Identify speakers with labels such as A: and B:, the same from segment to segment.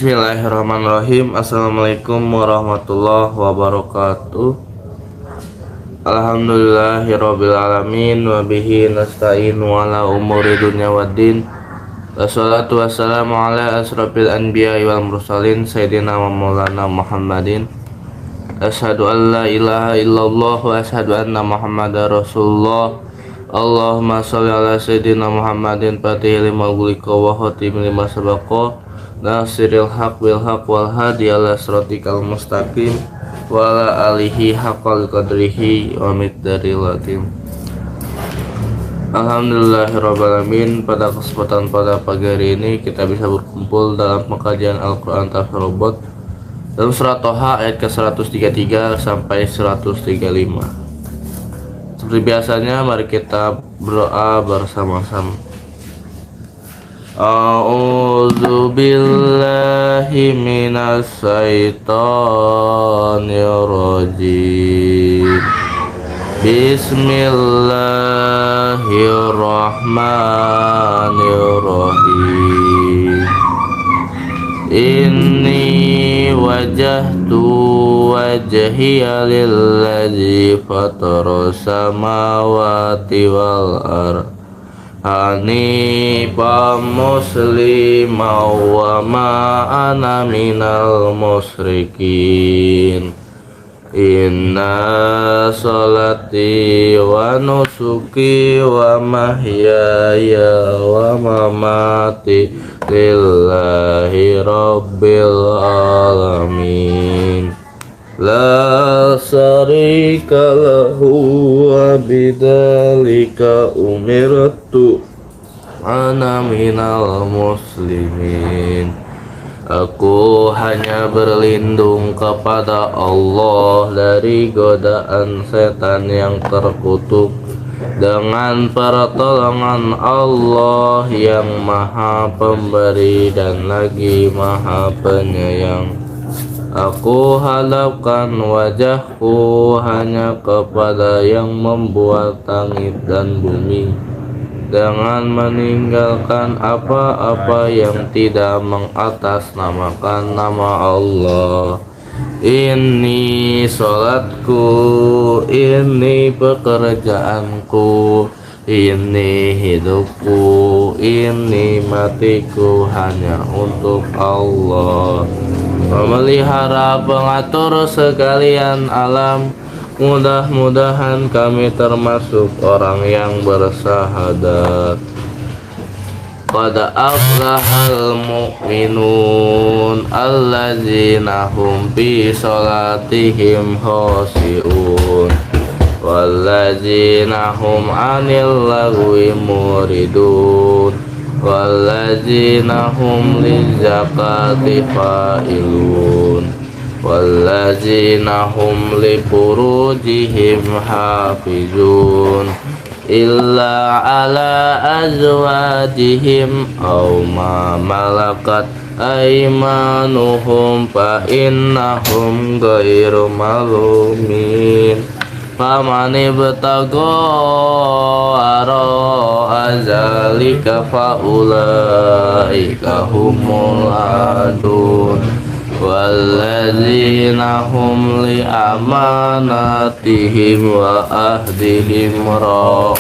A: Bismillahirrahmanirrahim. Assalamualaikum warahmatullahi wabarakatuh. Alhamdulillahirabbil alamin wa bihi nasta'in wa ala umuri dunya waddin. Wassalatu wassalamu ala asrofil anbiya'i wal mursalin sayyidina wa maulana Muhammadin. Asyhadu an la ilaha illallah wa asyhadu anna Muhammadar Rasulullah. Allahumma shalli ala sayyidina Muhammadin fatihil lima ughliqa wa khatimil lima sabaqa nasiril haq bil haq wal hadi ala siratikal mustaqim wa ala alihi haqqal qadrihi wa miqdaril azim. Alhamdulillahirabbil alamin. Pada kesempatan pada pagi hari ini kita bisa berkumpul dalam pengkajian Al-Qur'an Tafsir Robot dalam surat Toha ayat ke-133 sampai 135. Seperti biasanya mari kita berdoa bersama-sama. A'udzu billahi minas syaitonir rajim. Bismillahirrahmanirrahim. Inni wajjahtu wajhiya lilladzi fatara samawati wal ardh hanifan musliman wa ma ana minal musyrikin. Inna sholati wa nusuki wa mahyaya wa mamati lillahi rabbil alamin. La syarika lahu wa bidzalika umirtu ana minal muslimin. Aku hanya berlindung kepada Allah dari godaan setan yang terkutuk dengan pertolongan Allah yang Maha Pemberi dan lagi Maha Penyayang. Aku hadapkan wajahku hanya kepada yang membuat langit dan bumi, dengan meninggalkan apa-apa yang tidak mengatasnamakan nama Allah. Ini sholatku, ini pekerjaanku, ini hidupku, ini matiku hanya untuk Allah. Memelihara pengatur sekalian alam. Mudah-mudahan kami termasuk orang yang bersahadat. Qad aflahal mu'minun alladzina hum fi sholatihim khashi'un walladzina hum 'anil lagwi muridun walladzina hum lizakati fa'ilun walladzina hum li furujihim hafizun illa ala azwajihim aw ma malakat aymanuhum fa innahum ghairu malumin. Faman ibtagha wara zalika fa ulaika humul adun walladzina hum li amanatihim wa ahdihim ra'un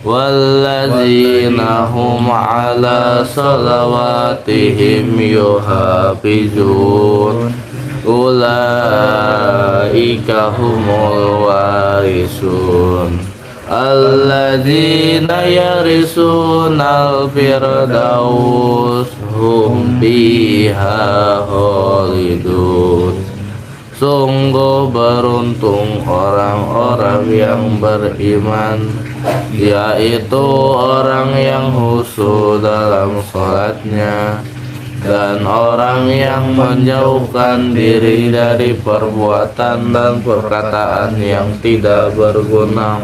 A: walladzina hum ala salawatihim yuhafizun ulaika humul warisun alladzina yarisunal firdaus hum fiha khalidun. Sungguh beruntung orang-orang yang beriman, yaitu orang yang khusyuk dalam sholatnya dan orang yang menjauhkan diri dari perbuatan dan perkataan yang tidak berguna,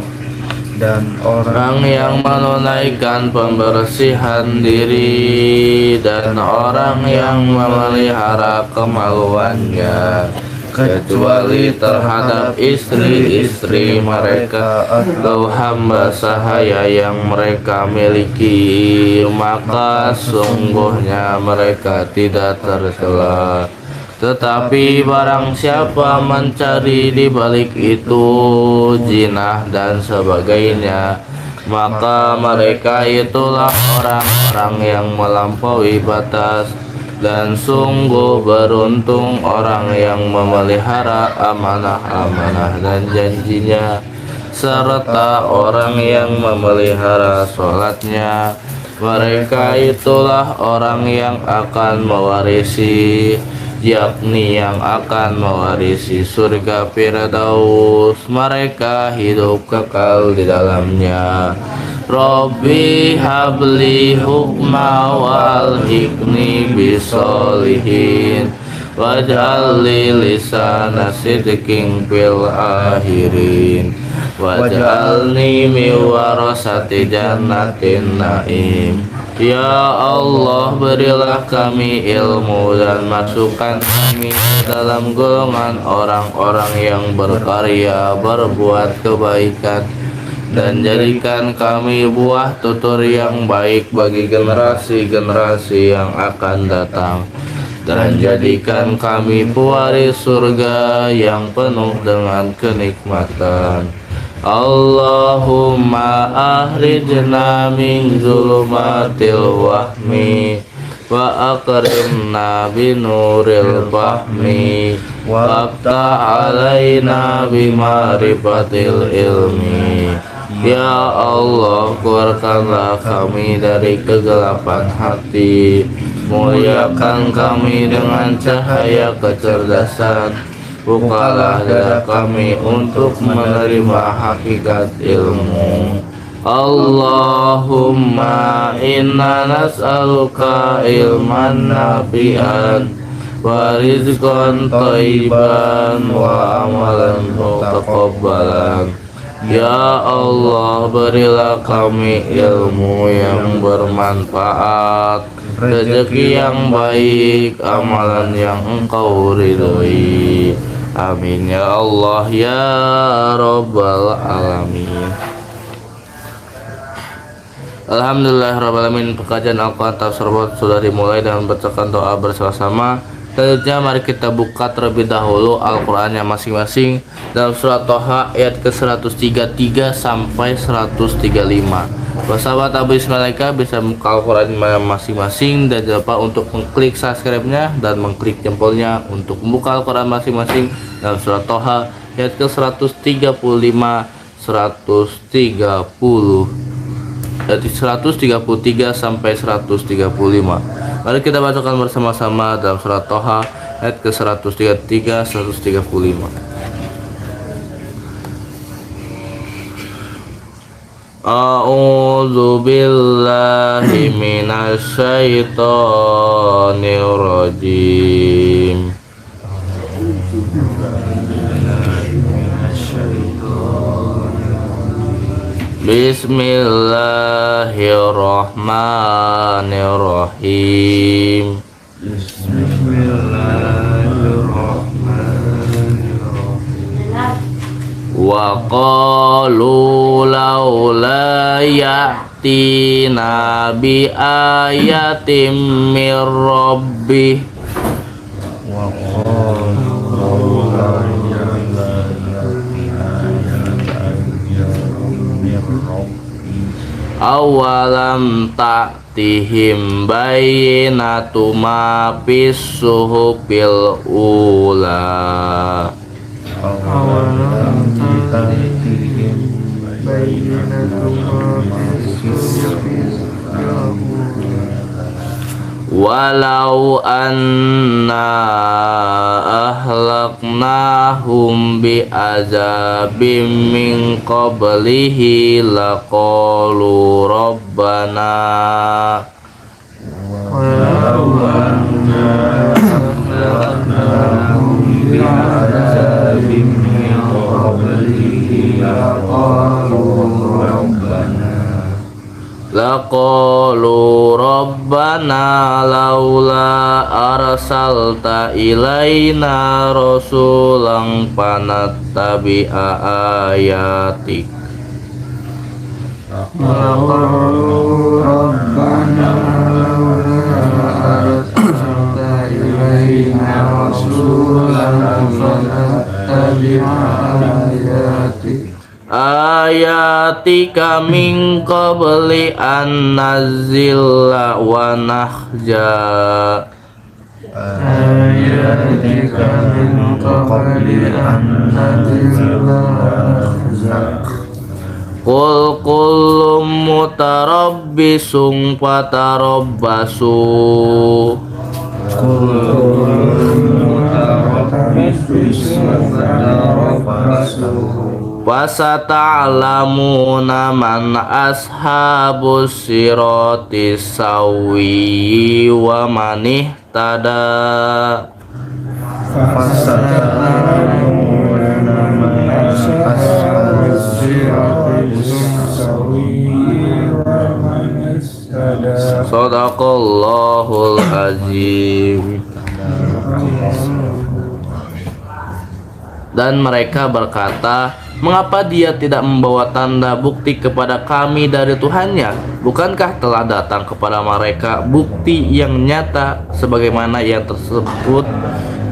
A: dan orang yang menunaikan pembersihan diri, dan orang yang memelihara kemaluannya kecuali terhadap istri-istri mereka atau hamba sahaya yang mereka miliki, maka sungguhnya mereka tidak tercela. Tetapi barang siapa mencari di balik itu jinah dan sebagainya, maka mereka itulah orang-orang yang melampaui batas. Dan sungguh beruntung orang yang memelihara amanah-amanah dan janjinya, serta orang yang memelihara sholatnya. Mereka itulah orang yang akan mewarisi, yakni yang akan mewarisi surga Firdaus. Mereka hidup kekal di dalamnya. Rabbi habli hukma wal hikni bisolihin waj'al li lisana sidqin fil akhirin waj'alni min warasati jannatin naim. Ya Allah, berilah kami ilmu dan masukkan kami ke dalam golongan orang-orang yang berkarya berbuat kebaikan, dan jadikan kami buah tutur yang baik bagi generasi-generasi yang akan datang, dan jadikan kami pewaris surga yang penuh dengan kenikmatan. Allahumma ahrijna min zulumatil wahmi wa akrimna binuril fahmi waftah alaina bima'rifatil ilmi. Ya Allah, keluarkanlah kami dari kegelapan hati, muliakan kami dengan cahaya kecerdasan, bukalah dada kami untuk menerima hakikat ilmu. Allahumma inna nas'aluka ilman nafi'an wa rizqan thayyiban wa amalan mutaqabbalan. Ya Allah, berilah kami ilmu yang bermanfaat, rezeki yang baik, amalan yang Engkau ridhoi. Amin ya Allah ya Rabbal alamin. Alhamdulillahirrahmanirrahim. Pekajian Al-Quran Tafsir sudah dimulai dengan membacakan doa bersama-sama. Selanjutnya mari kita buka terlebih dahulu Al-Qurannya masing-masing dalam surat Toha ayat ke-133 sampai 135. Sahabat Abu Ismailika bisa buka Al-Quran masing-masing, dan jangan lupa untuk mengklik subscribe-nya dan mengklik jempolnya untuk membuka Al-Quran masing-masing dalam surat Toha ayat ke-135 133 sampai 135. Mari kita bacakan bersama-sama dalam surat Toha ayat ke-133 135. A'udzu billahi minasy syaithanir rajim. Bismillahirrahmanirrahim. Wa qalu laula ya'tina bi ayatin mir rabbih. Wa qalu awalam ta'tihim bayyinatu ma fis suhufil ula. Awalam ta'tihim bayyinatu ma fis suhufil ula. Walau anna ahlaknahum bi azabim min qablihi laqalu rabbana. Walau anna ahlaknahum bi azabim min qablihi laqalu rabbana Rabbana laula arsalta ilaina rasulan fanattabi'a ayatik.
B: Rabbana arsalta ilaina rasulan fanattabi'a ayatik.
A: Ayatika min qabli an nazilla wa nahja.
B: Ayatika min qabli an nazilla wa nahja.
A: Qul kullum mutarabbisun fatarabbasu.
B: Qul mutarabbisun fatarabbasu.
A: Fasata'lamuna man ashabus sirati sawwi wa man ihtada.
B: Fasata'lamuna man ashabus sirati sawwi wa man ihtada.
A: Shadaqallahul azim. Dan mereka berkata, mengapa dia tidak membawa tanda bukti kepada kami dari Tuhannya? Bukankah telah datang kepada mereka bukti yang nyata sebagaimana yang tersebut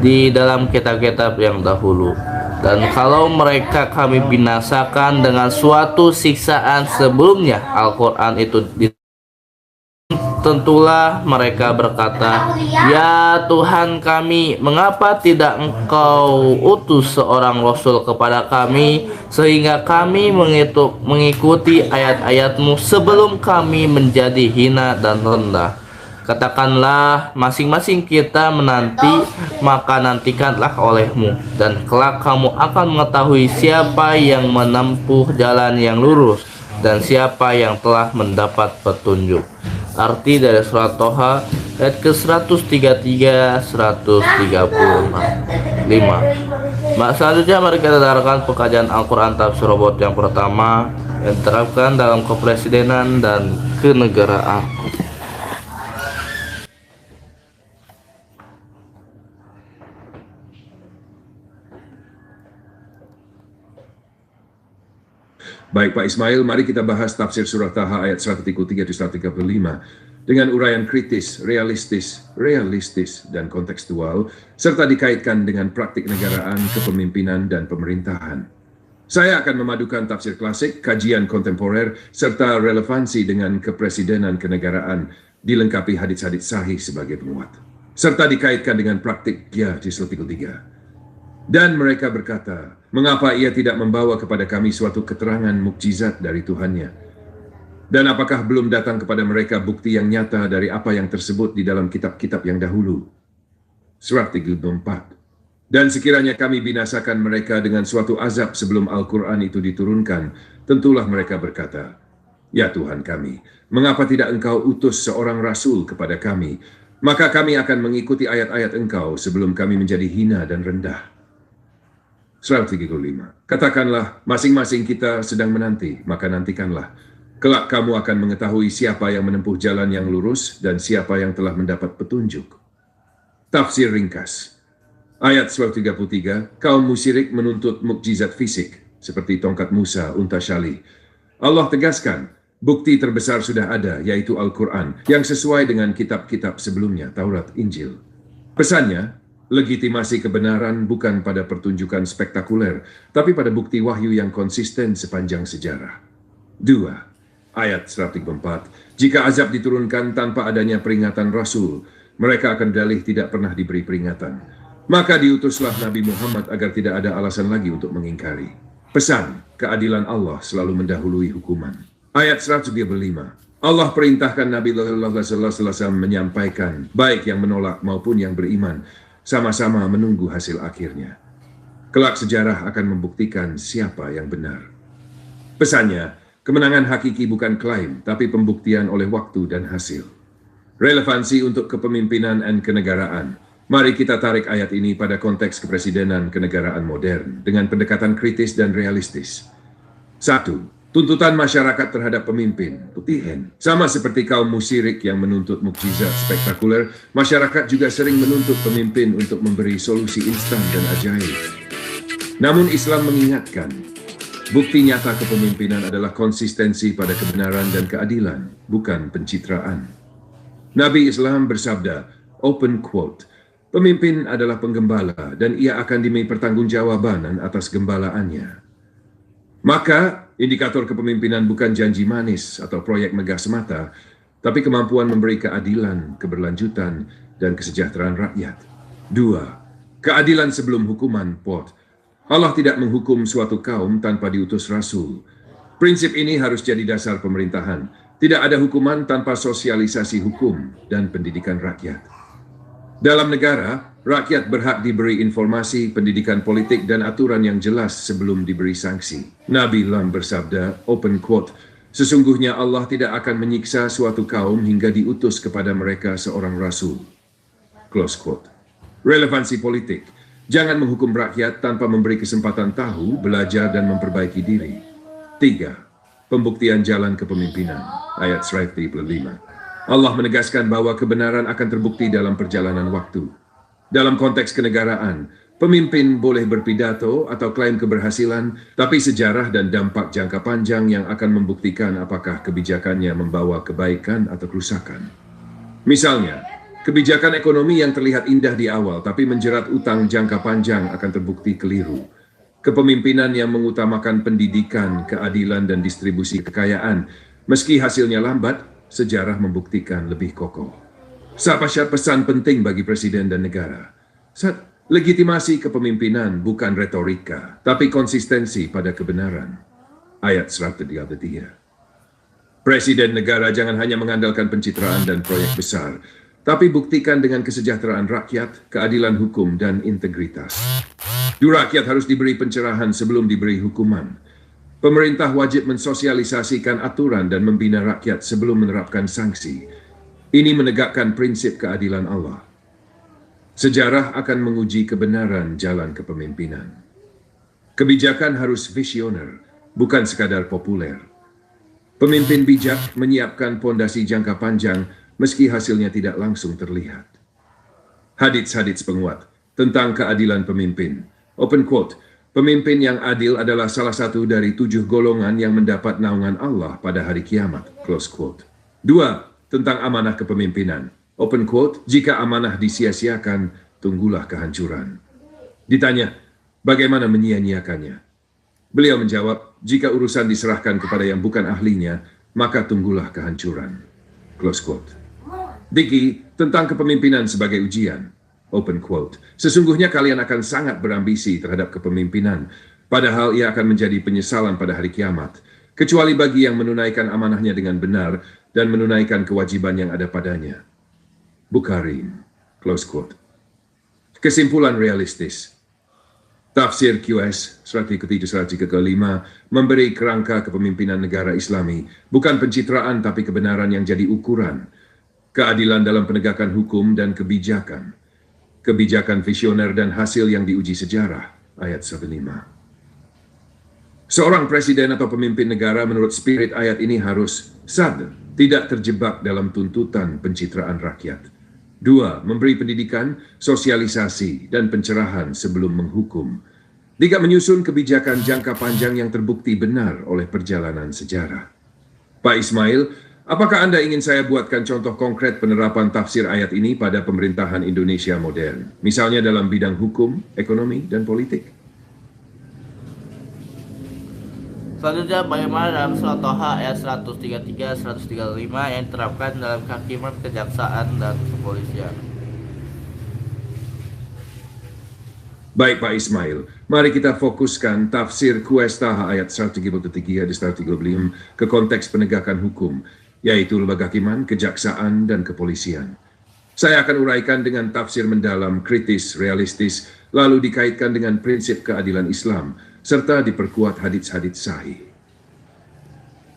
A: di dalam kitab-kitab yang dahulu? Dan kalau mereka kami binasakan dengan suatu siksaan sebelumnya, Al-Quran itu tentulah mereka berkata, ya Tuhan kami, mengapa tidak Engkau utus seorang Rasul kepada kami sehingga kami mengikuti ayat-ayat-Mu sebelum kami menjadi hina dan rendah. Katakanlah, masing-masing kita menanti, maka nantikanlah olehmu, dan kelak kamu akan mengetahui siapa yang menempuh jalan yang lurus dan siapa yang telah mendapat petunjuk. Arti dari surat Toha ayat ke-133 135. Selanjutnya mari kita dengarkan pengkajian Al-Quran Tafsir Robot yang pertama yang diterapkan dalam kepresidenan dan kenegaraan.
C: Baik Pak Ismail, mari kita bahas tafsir surah Taha ayat 133-135 dengan uraian kritis, realistis, dan kontekstual, serta dikaitkan dengan praktik negaraan, kepemimpinan, dan pemerintahan. Saya akan memadukan tafsir klasik, kajian kontemporer, serta relevansi dengan kepresidenan kenegaraan, dilengkapi hadits-hadits sahih sebagai penguat, serta dikaitkan dengan praktik Jihadistul 3. Dan mereka berkata, mengapa ia tidak membawa kepada kami suatu keterangan mukjizat dari Tuhannya? Dan apakah belum datang kepada mereka bukti yang nyata dari apa yang tersebut di dalam kitab-kitab yang dahulu? Surat 34. Dan sekiranya kami binasakan mereka dengan suatu azab sebelum Al-Quran itu diturunkan, tentulah mereka berkata, ya Tuhan kami, mengapa tidak Engkau utus seorang Rasul kepada kami? Maka kami akan mengikuti ayat-ayat Engkau sebelum kami menjadi hina dan rendah. 135. Katakanlah, masing-masing kita sedang menanti, maka nantikanlah. Kelak kamu akan mengetahui siapa yang menempuh jalan yang lurus dan siapa yang telah mendapat petunjuk. Tafsir ringkas. Ayat 133, kaum musyrik menuntut mukjizat fisik, seperti tongkat Musa, unta syalih. Allah tegaskan, bukti terbesar sudah ada, yaitu Al-Quran, yang sesuai dengan kitab-kitab sebelumnya, Taurat, Injil. Pesannya, legitimasi kebenaran bukan pada pertunjukan spektakuler, tapi pada bukti wahyu yang konsisten sepanjang sejarah. 2. Ayat 134. Jika azab diturunkan tanpa adanya peringatan Rasul, mereka akan dalih tidak pernah diberi peringatan. Maka diutuslah Nabi Muhammad agar tidak ada alasan lagi untuk mengingkari. Pesan, keadilan Allah selalu mendahului hukuman. Ayat 135. Allah perintahkan Nabi sallallahu alaihi wasallam menyampaikan, baik yang menolak maupun yang beriman, sama-sama menunggu hasil akhirnya. Kelak sejarah akan membuktikan siapa yang benar. Pesannya, kemenangan hakiki bukan klaim, tapi pembuktian oleh waktu dan hasil. Relevansi untuk kepemimpinan dan kenegaraan. Mari kita tarik ayat ini pada konteks kepresidenan kenegaraan modern dengan pendekatan kritis dan realistis. 1. Tuntutan masyarakat terhadap pemimpin, putihan. Sama seperti kaum musyirik yang menuntut mukjizat spektakuler, masyarakat juga sering menuntut pemimpin untuk memberi solusi instan dan ajaib. Namun Islam mengingatkan, bukti nyata kepemimpinan adalah konsistensi pada kebenaran dan keadilan, bukan pencitraan. Nabi Islam bersabda, open quote, pemimpin adalah penggembala dan ia akan dimintai pertanggungjawaban atas gembalaannya. Maka, indikator kepemimpinan bukan janji manis atau proyek megah semata, tapi kemampuan memberi keadilan, keberlanjutan, dan kesejahteraan rakyat. 2. Keadilan sebelum hukuman, pot. Allah tidak menghukum suatu kaum tanpa diutus Rasul. Prinsip ini harus jadi dasar pemerintahan. Tidak ada hukuman tanpa sosialisasi hukum dan pendidikan rakyat. Dalam negara, rakyat berhak diberi informasi, pendidikan politik, dan aturan yang jelas sebelum diberi sanksi. Nabi Lam bersabda, open quote, sesungguhnya Allah tidak akan menyiksa suatu kaum hingga diutus kepada mereka seorang Rasul. Close quote. Relevansi politik. Jangan menghukum rakyat tanpa memberi kesempatan tahu, belajar, dan memperbaiki diri. 3. Pembuktian jalan kepemimpinan. Ayat 135. Allah menegaskan bahwa kebenaran akan terbukti dalam perjalanan waktu. Dalam konteks kenegaraan, pemimpin boleh berpidato atau klaim keberhasilan, tapi sejarah dan dampak jangka panjang yang akan membuktikan apakah kebijakannya membawa kebaikan atau kerusakan. Misalnya, kebijakan ekonomi yang terlihat indah di awal tapi menjerat utang jangka panjang akan terbukti keliru. Kepemimpinan yang mengutamakan pendidikan, keadilan, dan distribusi kekayaan, meski hasilnya lambat, sejarah membuktikan lebih kokoh. Sahabat, pesan penting bagi presiden dan negara. Legitimasi kepemimpinan bukan retorika, tapi konsistensi pada kebenaran. Ayat 133. Presiden negara jangan hanya mengandalkan pencitraan dan proyek besar, tapi buktikan dengan kesejahteraan rakyat, keadilan hukum, dan integritas. Rakyat harus diberi pencerahan sebelum diberi hukuman. Pemerintah wajib mensosialisasikan aturan dan membina rakyat sebelum menerapkan sanksi. Ini menegakkan prinsip keadilan Allah. Sejarah akan menguji kebenaran jalan kepemimpinan. Kebijakan harus visioner, bukan sekadar populer. Pemimpin bijak menyiapkan pondasi jangka panjang meski hasilnya tidak langsung terlihat. Hadits-hadits penguat tentang keadilan pemimpin. Open quote, pemimpin yang adil adalah salah satu dari 7 golongan yang mendapat naungan Allah pada hari kiamat. Close quote. 2. Tentang amanah kepemimpinan. Open quote, jika amanah disia-siakan, tunggulah kehancuran. Ditanya, bagaimana menyia-nyiakannya? Beliau menjawab, jika urusan diserahkan kepada yang bukan ahlinya, maka tunggulah kehancuran. Close quote. Diki, tentang kepemimpinan sebagai ujian. Open quote, sesungguhnya kalian akan sangat berambisi terhadap kepemimpinan, padahal ia akan menjadi penyesalan pada hari kiamat, kecuali bagi yang menunaikan amanahnya dengan benar dan menunaikan kewajiban yang ada padanya. Bukhari, close quote. Kesimpulan realistis. Tafsir QS, strategi ke-5, memberi kerangka kepemimpinan negara Islami, bukan pencitraan tapi kebenaran yang jadi ukuran, keadilan dalam penegakan hukum dan kebijakan. Kebijakan visioner dan hasil yang diuji sejarah, ayat 15. Seorang presiden atau pemimpin negara menurut spirit ayat ini harus tidak terjebak dalam tuntutan pencitraan rakyat. 2. Memberi pendidikan, sosialisasi, dan pencerahan sebelum menghukum. 3. Menyusun kebijakan jangka panjang yang terbukti benar oleh perjalanan sejarah. Pak Ismail, apakah Anda ingin saya buatkan contoh konkret penerapan tafsir ayat ini pada pemerintahan Indonesia modern? Misalnya dalam bidang hukum, ekonomi, dan politik.
A: Selanjutnya, bagaimana dalam surat Toha ayat 133-135 yang diterapkan dalam kehakiman, kejaksaan, dan kepolisian?
C: Baik Pak Ismail, mari kita fokuskan tafsir Kuestaha ayat 133-135 ke konteks penegakan hukum, yaitu lembaga hakiman, kejaksaan, dan kepolisian. Saya akan uraikan dengan tafsir mendalam, kritis, realistis, lalu dikaitkan dengan prinsip keadilan Islam, serta diperkuat hadits-hadits sahih.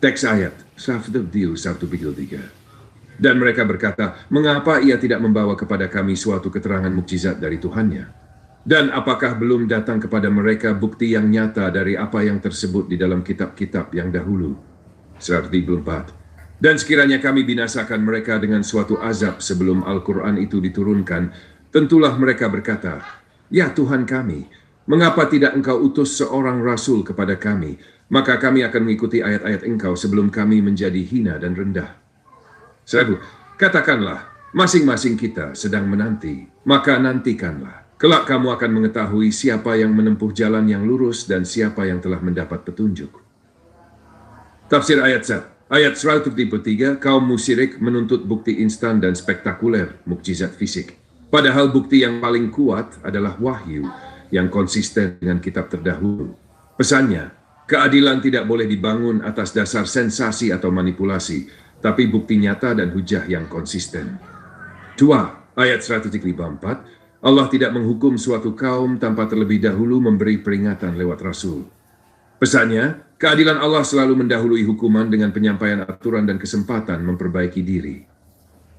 C: Teks ayat 1:1-3. Dan mereka berkata, mengapa ia tidak membawa kepada kami suatu keterangan mukjizat dari Tuhannya? Dan apakah belum datang kepada mereka bukti yang nyata dari apa yang tersebut di dalam kitab-kitab yang dahulu? 134. Dan sekiranya kami binasakan mereka dengan suatu azab sebelum Al-Quran itu diturunkan, tentulah mereka berkata, "Ya Tuhan kami, mengapa tidak Engkau utus seorang rasul kepada kami? Maka kami akan mengikuti ayat-ayat Engkau sebelum kami menjadi hina dan rendah." 1. Katakanlah, masing-masing kita sedang menanti, maka nantikanlah. Kelak kamu akan mengetahui siapa yang menempuh jalan yang lurus dan siapa yang telah mendapat petunjuk. Tafsir ayat 133, kaum musyrik menuntut bukti instan dan spektakuler, mukjizat fisik. Padahal bukti yang paling kuat adalah wahyu yang konsisten dengan kitab terdahulu. Pesannya, keadilan tidak boleh dibangun atas dasar sensasi atau manipulasi, tapi bukti nyata dan hujah yang konsisten. 2. Ayat 134, Allah tidak menghukum suatu kaum tanpa terlebih dahulu memberi peringatan lewat Rasul. Pesannya, keadilan Allah selalu mendahului hukuman dengan penyampaian aturan dan kesempatan memperbaiki diri.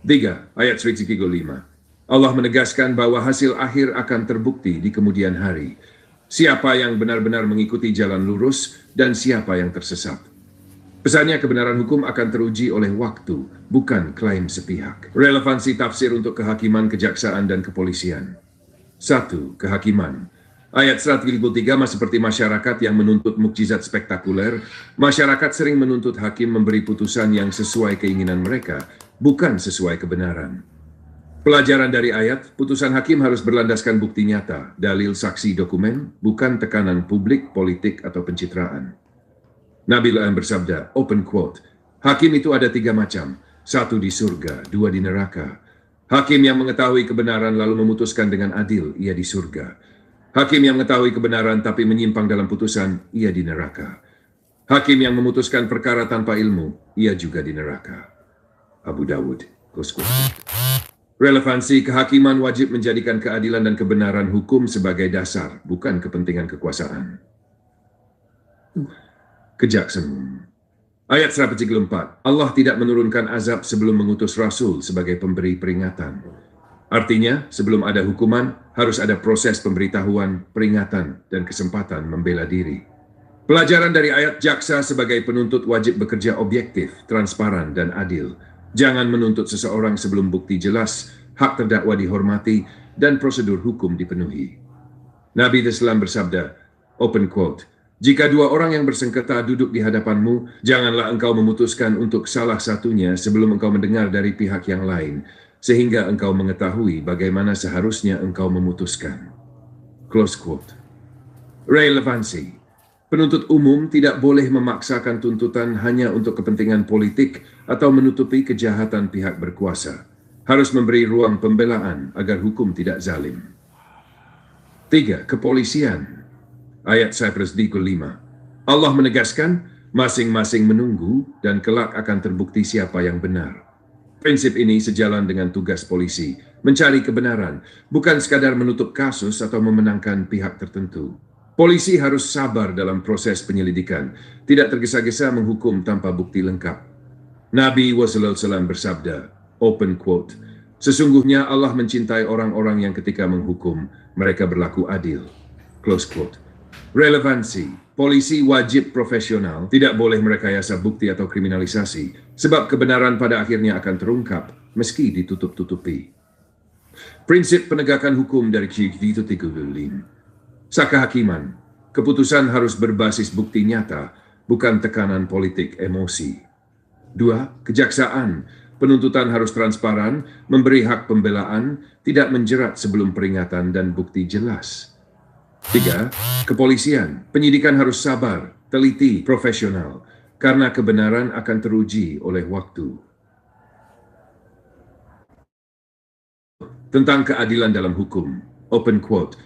C: 3. Ayat 135, Allah menegaskan bahwa hasil akhir akan terbukti di kemudian hari. Siapa yang benar-benar mengikuti jalan lurus dan siapa yang tersesat. Pesannya kebenaran hukum akan teruji oleh waktu, bukan klaim sepihak. Relevansi tafsir untuk kehakiman, kejaksaan, dan kepolisian. 1. Kehakiman. Ayat 133 seperti masyarakat yang menuntut mukjizat spektakuler, masyarakat sering menuntut hakim memberi putusan yang sesuai keinginan mereka, bukan sesuai kebenaran. Pelajaran dari ayat, putusan hakim harus berlandaskan bukti nyata, dalil saksi dokumen, bukan tekanan publik, politik, atau pencitraan. Nabi bersabda, open quote, hakim itu ada 3 macam, 1 di surga, 2 di neraka. Hakim yang mengetahui kebenaran lalu memutuskan dengan adil, ia di surga. Hakim yang mengetahui kebenaran tapi menyimpang dalam putusan, ia di neraka. Hakim yang memutuskan perkara tanpa ilmu, ia juga di neraka. Abu Dawud. Relevansi kehakiman wajib menjadikan keadilan dan kebenaran hukum sebagai dasar, bukan kepentingan kekuasaan. Kejaksaan. Ayat 134, Allah tidak menurunkan azab sebelum mengutus Rasul sebagai pemberi peringatan. Artinya, sebelum ada hukuman, harus ada proses pemberitahuan, peringatan, dan kesempatan membela diri. Pelajaran dari ayat jaksa sebagai penuntut wajib bekerja objektif, transparan, dan adil. Jangan menuntut seseorang sebelum bukti jelas, hak terdakwa dihormati, dan prosedur hukum dipenuhi. Nabi Islam bersabda, open quote, jika 2 orang yang bersengketa duduk di hadapanmu, janganlah engkau memutuskan untuk salah satunya sebelum engkau mendengar dari pihak yang lain, sehingga engkau mengetahui bagaimana seharusnya engkau memutuskan. Close quote. Relevansi. Penuntut umum tidak boleh memaksakan tuntutan hanya untuk kepentingan politik atau menutupi kejahatan pihak berkuasa. Harus memberi ruang pembelaan agar hukum tidak zalim. 3. Kepolisian. Ayat 135. Allah menegaskan, masing-masing menunggu dan kelak akan terbukti siapa yang benar. Prinsip ini sejalan dengan tugas polisi, mencari kebenaran, bukan sekadar menutup kasus atau memenangkan pihak tertentu. Polisi harus sabar dalam proses penyelidikan, tidak tergesa-gesa menghukum tanpa bukti lengkap. Nabi SAW bersabda, open quote, sesungguhnya Allah mencintai orang-orang yang ketika menghukum, mereka berlaku adil. Close quote. Relevansi. Polisi wajib profesional, tidak boleh merekayasa bukti atau kriminalisasi, sebab kebenaran pada akhirnya akan terungkap, meski ditutup-tutupi. Prinsip penegakan hukum dari Q.V. Kehakiman. Keputusan harus berbasis bukti nyata, bukan tekanan politik emosi. 2. Kejaksaan. Penuntutan harus transparan, memberi hak pembelaan, tidak menjerat sebelum peringatan dan bukti jelas. 3. Kepolisian. Penyidikan harus sabar, teliti, profesional, karena kebenaran akan teruji oleh waktu. Tentang keadilan dalam hukum. Open quote.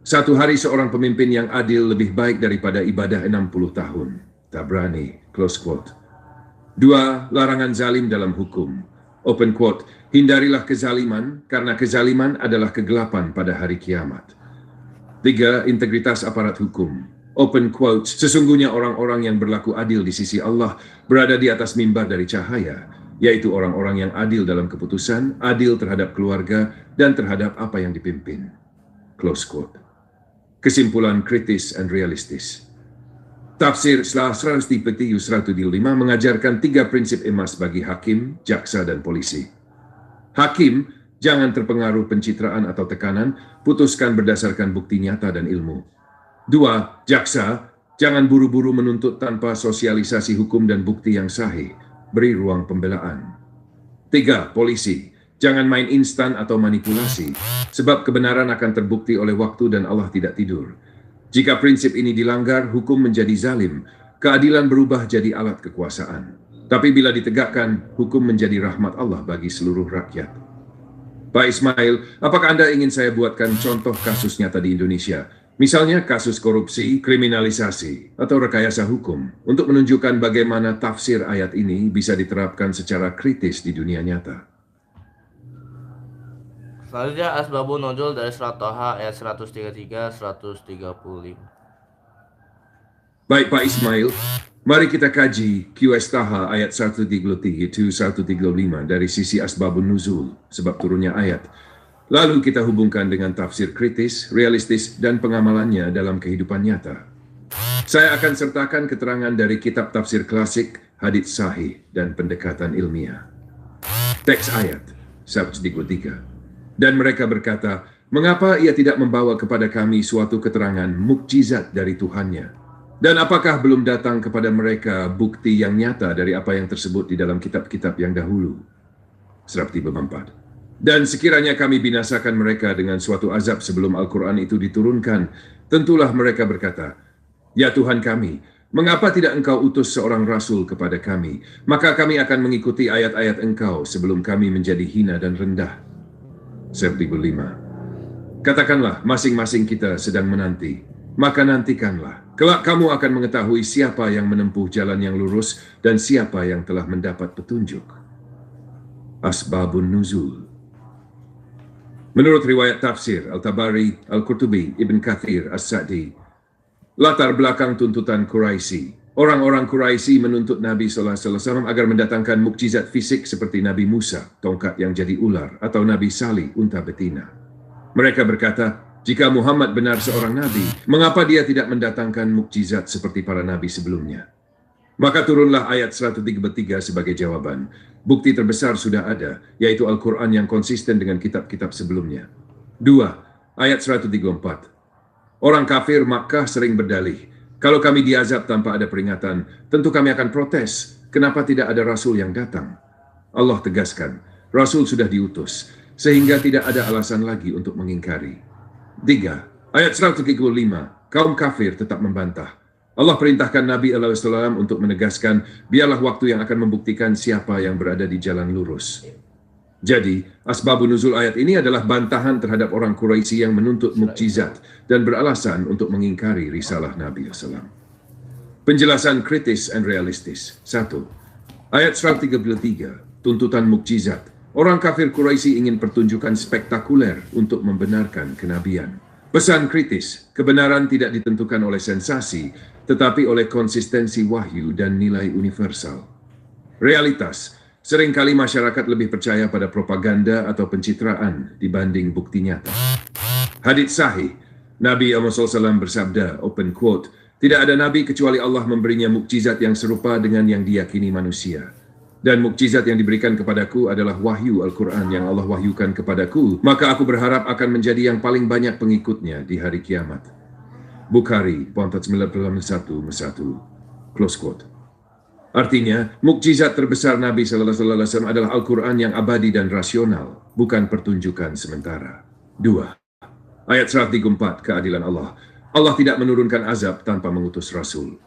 C: Satu hari seorang pemimpin yang adil lebih baik daripada ibadah 60 tahun. Tabrani. Close quote. 2. Larangan zalim dalam hukum. Open quote. Hindarilah kezaliman, karena kezaliman adalah kegelapan pada hari kiamat. 3. Integritas aparat hukum. Open quote. Sesungguhnya orang-orang yang berlaku adil di sisi Allah berada di atas mimbar dari cahaya, yaitu orang-orang yang adil dalam keputusan, adil terhadap keluarga, dan terhadap apa yang dipimpin. Close quote. Kesimpulan kritis dan realistis. Tafsir 135 mengajarkan 3 prinsip emas bagi hakim, jaksa, dan polisi. Hakim, jangan terpengaruh pencitraan atau tekanan, putuskan berdasarkan bukti nyata dan ilmu. 2. Jaksa, jangan buru-buru menuntut tanpa sosialisasi hukum dan bukti yang sahih, beri ruang pembelaan. 3. Polisi, jangan main instan atau manipulasi, sebab kebenaran akan terbukti oleh waktu dan Allah tidak tidur. Jika prinsip ini dilanggar, hukum menjadi zalim, keadilan berubah jadi alat kekuasaan. Tapi bila ditegakkan, hukum menjadi rahmat Allah bagi seluruh rakyat. Pak Ismail, apakah Anda ingin saya buatkan contoh kasus nyata di Indonesia? Misalnya kasus korupsi, kriminalisasi, atau rekayasa hukum, untuk menunjukkan bagaimana tafsir ayat ini bisa diterapkan secara kritis di dunia nyata.
A: Selanjutnya asbabun nuzul dari surat Thaha ayat 133-135.
C: Baik Pak Ismail, mari kita kaji QS Thaha ayat 133-135 dari sisi asbabun nuzul, sebab turunnya ayat. Lalu kita hubungkan dengan tafsir kritis, realistis, dan pengamalannya dalam kehidupan nyata. Saya akan sertakan keterangan dari kitab tafsir klasik, hadits sahih, dan pendekatan ilmiah. Teks ayat 133. Dan mereka berkata, mengapa ia tidak membawa kepada kami suatu keterangan mukjizat dari Tuhannya? Dan apakah belum datang kepada mereka bukti yang nyata dari apa yang tersebut di dalam kitab-kitab yang dahulu? Serap 34. Dan sekiranya kami binasakan mereka dengan suatu azab sebelum Al-Quran itu diturunkan, tentulah mereka berkata, ya Tuhan kami, mengapa tidak engkau utus seorang rasul kepada kami? Maka kami akan mengikuti ayat-ayat engkau sebelum kami menjadi hina dan rendah. 75. Katakanlah, masing-masing kita sedang menanti, maka nantikanlah. Kelak kamu akan mengetahui siapa yang menempuh jalan yang lurus dan siapa yang telah mendapat petunjuk. Asbabun nuzul. Menurut riwayat tafsir Al-Tabari, Al-Qurtubi, Ibn Kathir, As-Sa'di, latar belakang tuntutan Quraisy. Orang-orang Quraisy menuntut Nabi SAW agar mendatangkan mukjizat fisik seperti Nabi Musa, tongkat yang jadi ular, atau Nabi Salih, unta betina. Mereka berkata, jika Muhammad benar seorang Nabi, mengapa dia tidak mendatangkan mukjizat seperti para Nabi sebelumnya? Maka turunlah ayat 133 sebagai jawaban. Bukti terbesar sudah ada, yaitu Al-Quran yang konsisten dengan kitab-kitab sebelumnya. 2. Ayat 134. Orang kafir Makkah sering berdalih, kalau kami diazab tanpa ada peringatan, tentu kami akan protes. Kenapa tidak ada Rasul yang datang? Allah tegaskan, Rasul sudah diutus, sehingga tidak ada alasan lagi untuk mengingkari. 3. Ayat 135, kaum kafir tetap membantah. Allah perintahkan Nabi SAW untuk menegaskan, biarlah waktu yang akan membuktikan siapa yang berada di jalan lurus. Jadi, asbabun nuzul ayat ini adalah bantahan terhadap orang Quraisy yang menuntut mukjizat dan beralasan untuk mengingkari risalah Nabi SAW. Penjelasan kritis dan realistis. 1. Ayat 133, tuntutan mukjizat. Orang kafir Quraisy ingin pertunjukan spektakuler untuk membenarkan kenabian. Pesan kritis, kebenaran tidak ditentukan oleh sensasi, tetapi oleh konsistensi wahyu dan nilai universal. Realitas, seringkali masyarakat lebih percaya pada propaganda atau pencitraan dibanding bukti nyata. Hadits sahih, Nabi Muhammad SAW bersabda, open quote, tidak ada nabi kecuali Allah memberinya mukjizat yang serupa dengan yang diyakini manusia. Dan mukjizat yang diberikan kepadaku adalah wahyu Al-Quran yang Allah wahyukan kepadaku, maka aku berharap akan menjadi yang paling banyak pengikutnya di hari kiamat. Bukhari, Pontat 91-1, close quote. Artinya, mukjizat terbesar Nabi SAW adalah Al-Quran yang abadi dan rasional, bukan pertunjukan sementara. 2. Ayat 134, keadilan Allah. Allah tidak menurunkan azab tanpa mengutus Rasul.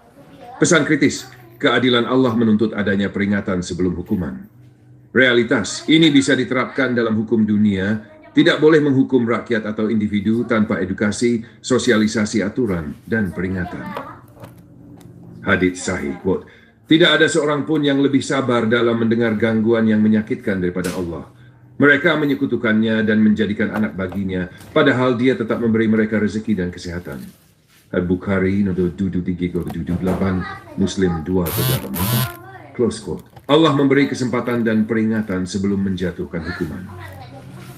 C: Pesan kritis, keadilan Allah menuntut adanya peringatan sebelum hukuman. Realitas, ini bisa diterapkan dalam hukum dunia, tidak boleh menghukum rakyat atau individu tanpa edukasi, sosialisasi aturan, dan peringatan. Hadits sahih, quote, tidak ada seorang pun yang lebih sabar dalam mendengar gangguan yang menyakitkan daripada Allah. Mereka menyekutukannya dan menjadikan anak baginya, padahal dia tetap memberi mereka rezeki dan kesehatan. Al-Bukhari, Nodo 23-28, Muslim 2-34, close quote. Allah memberi kesempatan dan peringatan sebelum menjatuhkan hukuman.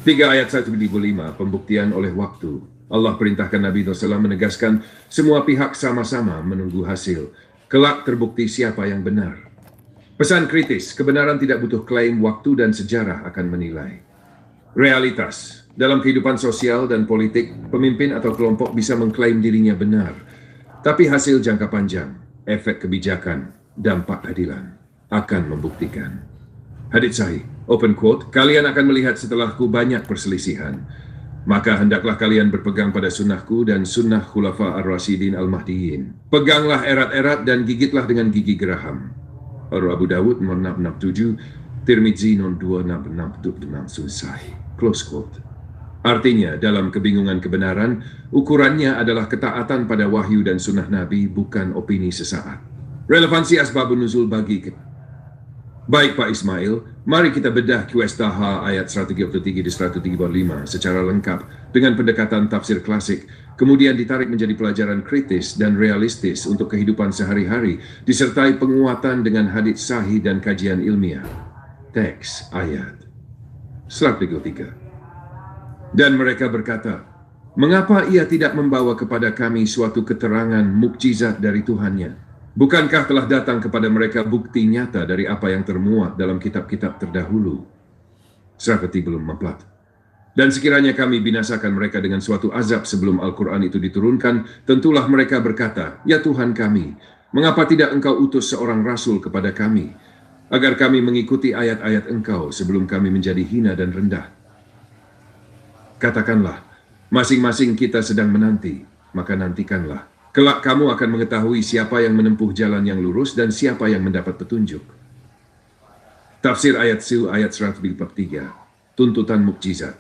C: 3 ayat 125, pembuktian oleh waktu. Allah perintahkan Nabi SAW menegaskan semua pihak sama-sama menunggu hasil. Kelak terbukti siapa yang benar. Pesan kritis, kebenaran tidak butuh klaim, waktu dan sejarah akan menilai. Realitas, dalam kehidupan sosial dan politik, pemimpin atau kelompok bisa mengklaim dirinya benar. Tapi hasil jangka panjang, efek kebijakan, dampak keadilan akan membuktikan. Hadits sahih, open quote, kalian akan melihat setelahku banyak perselisihan. Maka hendaklah kalian berpegang pada sunnahku dan sunnah khulafa ar-rasyidin al-mahdiyin. Peganglah erat-erat dan gigitlah dengan gigi geraham. Abu Dawud nomor 667, Tirmidzi nomor 2666 selesai. Close quote. Artinya, dalam kebingungan kebenaran, ukurannya adalah ketaatan pada wahyu dan sunnah Nabi, bukan opini sesaat. Relevansi asbabun nuzul bagi kita. Baik Pak Ismail, mari kita bedah QS Taha ayat 133 di 135 secara lengkap dengan pendekatan tafsir klasik, kemudian ditarik menjadi pelajaran kritis dan realistis untuk kehidupan sehari-hari, disertai penguatan dengan hadits sahih dan kajian ilmiah. Teks ayat 133. Dan mereka berkata, mengapa ia tidak membawa kepada kami suatu keterangan mukjizat dari Tuhannya? Bukankah telah datang kepada mereka bukti nyata dari apa yang termuat dalam kitab-kitab terdahulu? Seperti belum memplat. Dan sekiranya kami binasakan mereka dengan suatu azab sebelum Al-Quran itu diturunkan, tentulah mereka berkata, ya Tuhan kami, mengapa tidak engkau utus seorang rasul kepada kami, agar kami mengikuti ayat-ayat engkau sebelum kami menjadi hina dan rendah? Katakanlah, masing-masing kita sedang menanti, maka nantikanlah. Kelak kamu akan mengetahui siapa yang menempuh jalan yang lurus dan siapa yang mendapat petunjuk. Tafsir ayat 143, tuntutan mukjizat.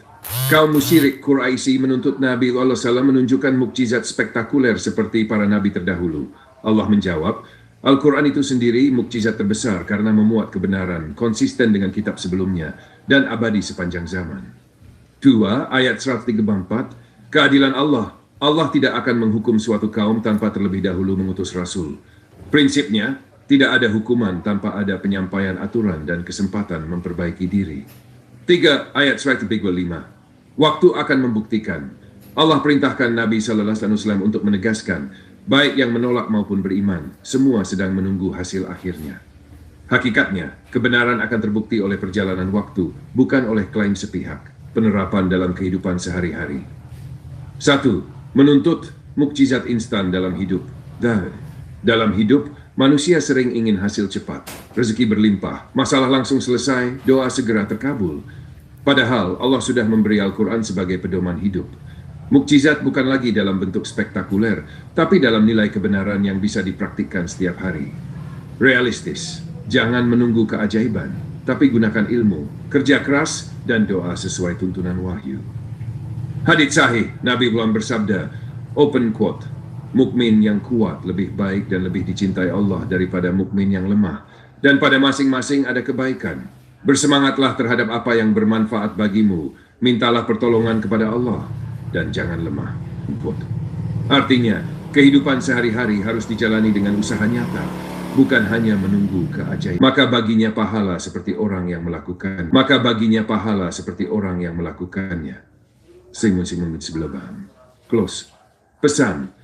C: Kaum musyrik Quraisy menuntut Nabi SAW menunjukkan mukjizat spektakuler seperti para nabi terdahulu. Allah menjawab, Al-Quran itu sendiri mukjizat terbesar karena memuat kebenaran, konsisten dengan kitab sebelumnya, dan abadi sepanjang zaman. 2. Ayat 134, keadilan Allah. Allah tidak akan menghukum suatu kaum tanpa terlebih dahulu mengutus Rasul. Prinsipnya, tidak ada hukuman tanpa ada penyampaian aturan dan kesempatan memperbaiki diri. 3. Ayat 135. Waktu akan membuktikan. Allah perintahkan Nabi SAW untuk menegaskan, baik yang menolak maupun beriman, semua sedang menunggu hasil akhirnya. Hakikatnya, kebenaran akan terbukti oleh perjalanan waktu, bukan oleh klaim sepihak. Penerapan dalam kehidupan sehari-hari. 1. Menuntut mukjizat instan dalam hidup. Dalam hidup, manusia sering ingin hasil cepat, rezeki berlimpah, masalah langsung selesai, doa segera terkabul. Padahal Allah sudah memberi Al-Quran sebagai pedoman hidup. Mukjizat bukan lagi dalam bentuk spektakuler, tapi dalam nilai kebenaran yang bisa dipraktikkan setiap hari. Realistis, jangan menunggu keajaiban, tapi gunakan ilmu, kerja keras, dan doa sesuai tuntunan wahyu. Hadits sahih, Nabi belum bersabda, open quote, mukmin yang kuat lebih baik dan lebih dicintai Allah daripada mukmin yang lemah, dan pada masing-masing ada kebaikan. Bersemangatlah terhadap apa yang bermanfaat bagimu, mintalah pertolongan kepada Allah, dan jangan lemah. Quote. Artinya, kehidupan sehari-hari harus dijalani dengan usaha nyata, bukan hanya menunggu keajaiban. Maka baginya pahala seperti orang yang melakukannya. Simon sebelah bahan. Close. Pesan.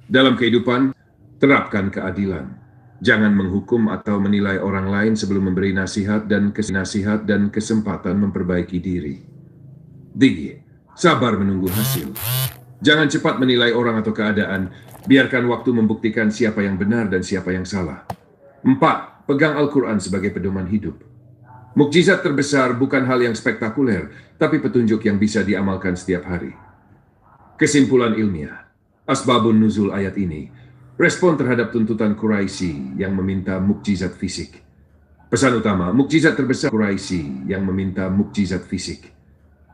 C: Dalam kehidupan, terapkan keadilan. Jangan menghukum atau menilai orang lain sebelum memberi nasihat dan kesempatan memperbaiki diri. 3. Sabar menunggu hasil. Jangan cepat menilai orang atau keadaan. Biarkan waktu membuktikan siapa yang benar dan siapa yang salah. 4. Pegang Al-Quran sebagai pedoman hidup. Mukjizat terbesar bukan hal yang spektakuler, tapi petunjuk yang bisa diamalkan setiap hari. Kesimpulan ilmiah, asbabun nuzul ayat ini, respon terhadap tuntutan Quraisy yang meminta mukjizat fisik. Pesan utama, mukjizat terbesar Quraisy yang meminta mukjizat fisik.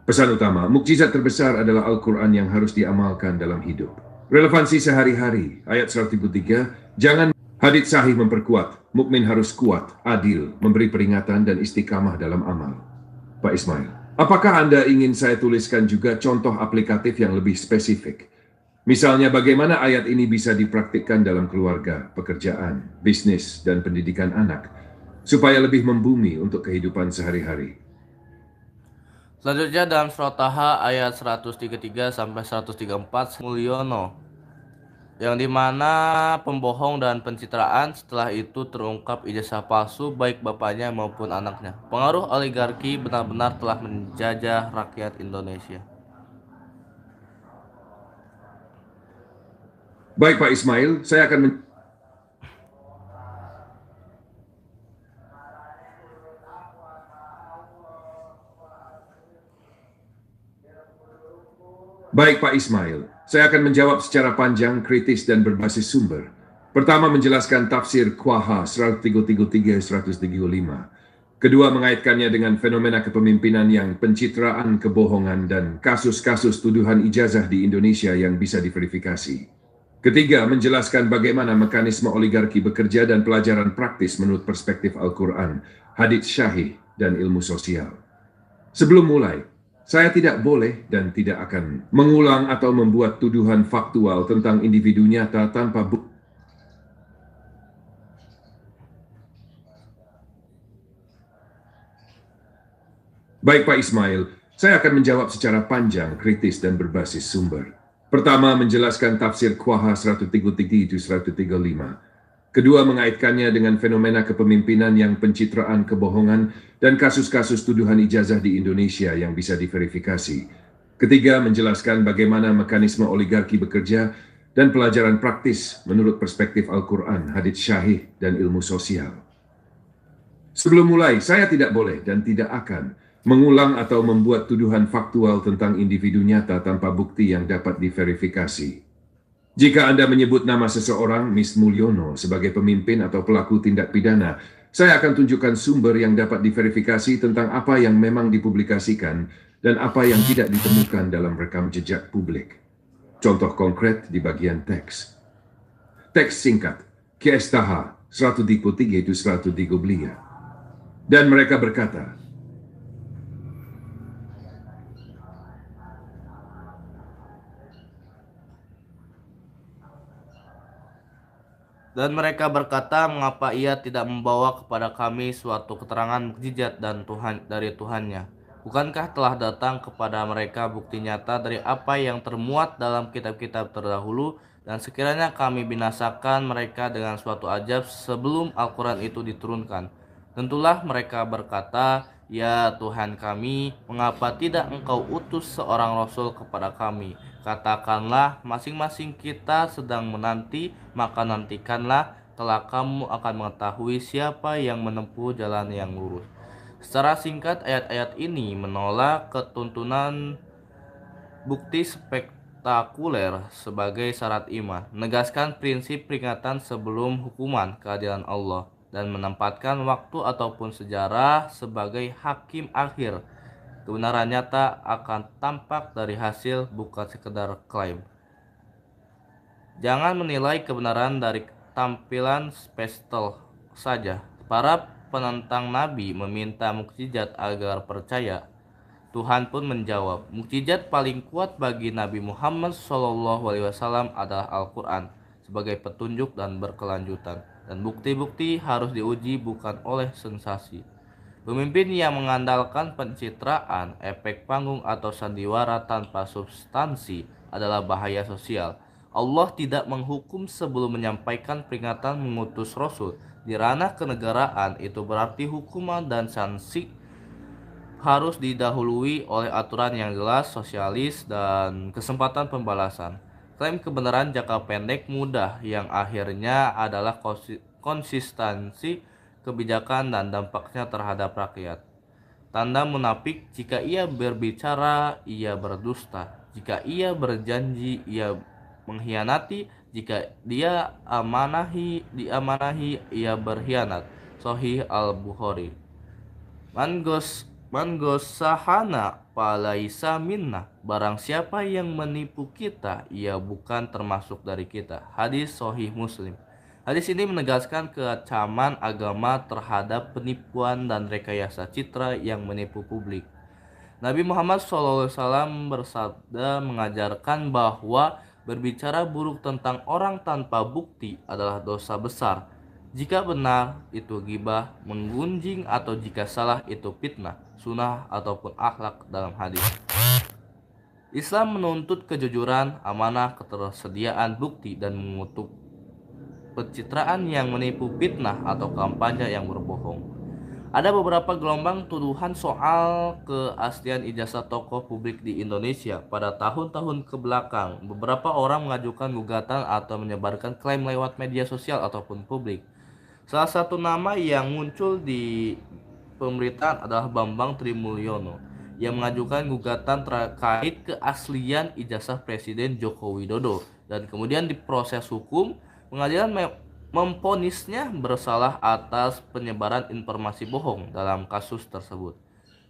C: Pesan utama, mukjizat terbesar adalah Al-Quran yang harus diamalkan dalam hidup. Relevansi sehari-hari, ayat 103, jangan. Hadits sahih memperkuat, mukmin harus kuat, adil, memberi peringatan dan istiqamah dalam amal. Pak Ismail, apakah Anda ingin saya tuliskan juga contoh aplikatif yang lebih spesifik? Misalnya bagaimana ayat ini bisa dipraktikkan dalam keluarga, pekerjaan, bisnis, dan pendidikan anak, supaya lebih membumi untuk kehidupan sehari-hari.
A: Selanjutnya dalam surat Taha ayat 133 sampai 134 Mulyono, yang dimana pembohong dan pencitraan setelah itu terungkap ijazah palsu baik bapaknya maupun anaknya. Pengaruh oligarki benar-benar telah menjajah rakyat Indonesia.
C: Baik Pak Ismail, saya akan Baik Pak Ismail, saya akan menjawab secara panjang, kritis, dan berbasis sumber. Pertama, menjelaskan tafsir Qaha 1333-135. Kedua, mengaitkannya dengan fenomena kepemimpinan yang pencitraan, kebohongan, dan kasus-kasus tuduhan ijazah di Indonesia yang bisa diverifikasi. Ketiga, menjelaskan bagaimana mekanisme oligarki bekerja dan pelajaran praktis menurut perspektif Al-Quran, hadits syahih, dan ilmu sosial. Sebelum mulai, saya tidak boleh dan tidak akan mengulang atau membuat tuduhan faktual tentang individu nyata tanpa bukti. Baik Pak Ismail, saya akan menjawab secara panjang, kritis, dan berbasis sumber. Pertama, menjelaskan tafsir Qaha 1333-135. Kedua, mengaitkannya dengan fenomena kepemimpinan yang pencitraan, kebohongan, dan kasus-kasus tuduhan ijazah di Indonesia yang bisa diverifikasi. Ketiga, menjelaskan bagaimana mekanisme oligarki bekerja dan pelajaran praktis menurut perspektif Al-Quran, hadits syahih, dan ilmu sosial. Sebelum mulai, saya tidak boleh dan tidak akan mengulang atau membuat tuduhan faktual tentang individu nyata tanpa bukti yang dapat diverifikasi. Jika Anda menyebut nama seseorang, Miss Mulyono, sebagai pemimpin atau pelaku tindak pidana, saya akan tunjukkan sumber yang dapat diverifikasi tentang apa yang memang dipublikasikan dan apa yang tidak ditemukan dalam rekam jejak publik. Contoh konkret di bagian teks. Teks singkat, Kies Taha 133-134. Dan mereka berkata,
A: Dan mereka berkata, mengapa ia tidak membawa kepada kami suatu keterangan mukjizat dan dari Tuhannya? Bukankah telah datang kepada mereka bukti nyata dari apa yang termuat dalam kitab-kitab terdahulu, dan sekiranya kami binasakan mereka dengan suatu ajab sebelum Al-Quran itu diturunkan? Tentulah mereka berkata, ya Tuhan kami, mengapa tidak Engkau utus seorang Rasul kepada kami? Katakanlah, masing-masing kita sedang menanti, maka nantikanlah, kelak kamu akan mengetahui siapa yang menempuh jalan yang lurus. Secara singkat, ayat-ayat ini menolak ketuntunan bukti spektakuler sebagai syarat iman, menegaskan prinsip peringatan sebelum hukuman keadilan Allah, dan menempatkan waktu ataupun sejarah sebagai hakim akhir. Kebenaran nyata akan tampak dari hasil, bukan sekedar klaim. Jangan menilai kebenaran dari tampilan spesial saja. Para penentang Nabi meminta mukjizat agar percaya. Tuhan pun menjawab, mukjizat paling kuat bagi Nabi Muhammad SAW adalah Al-Quran sebagai petunjuk dan berkelanjutan. Dan bukti-bukti harus diuji bukan oleh sensasi. Pemimpin yang mengandalkan pencitraan, efek panggung, atau sandiwara tanpa substansi adalah bahaya sosial. Allah tidak menghukum sebelum menyampaikan peringatan mengutus Rasul. Di ranah kenegaraan, itu berarti hukuman dan sanksi harus didahului oleh aturan yang jelas, sosialis, dan kesempatan pembalasan. Klaim kebenaran jangka pendek mudah, yang akhirnya adalah konsistensi kebijakan dan dampaknya terhadap rakyat. Tanda munafik, jika ia berbicara, ia berdusta. Jika ia berjanji, ia mengkhianati. Jika dia diamanahi, ia berkhianat. Sahih Al-Bukhari. Manggosahana palaisa minna. Barang siapa yang menipu kita, ia bukan termasuk dari kita. Hadis Sahih Muslim. Hadis ini menegaskan kecaman agama terhadap penipuan dan rekayasa citra yang menipu publik. Nabi Muhammad SAW bersabda mengajarkan bahwa berbicara buruk tentang orang tanpa bukti adalah dosa besar. Jika benar itu ghibah, menggunjing, atau jika salah itu fitnah, sunnah ataupun akhlak dalam hadis. Islam menuntut kejujuran, amanah, ketersediaan bukti, dan mengutuk pencitraan yang menipu, fitnah, atau kampanye yang berbohong. Ada beberapa gelombang tuduhan soal keaslian ijazah tokoh publik di Indonesia pada tahun-tahun ke belakang. Beberapa orang mengajukan gugatan atau menyebarkan klaim lewat media sosial ataupun publik. Salah satu nama yang muncul di pemberitaan adalah Bambang Trimulyono yang mengajukan gugatan terkait keaslian ijazah Presiden Joko Widodo, dan kemudian diproses hukum. Pengadilan memvonisnya bersalah atas penyebaran informasi bohong dalam kasus tersebut.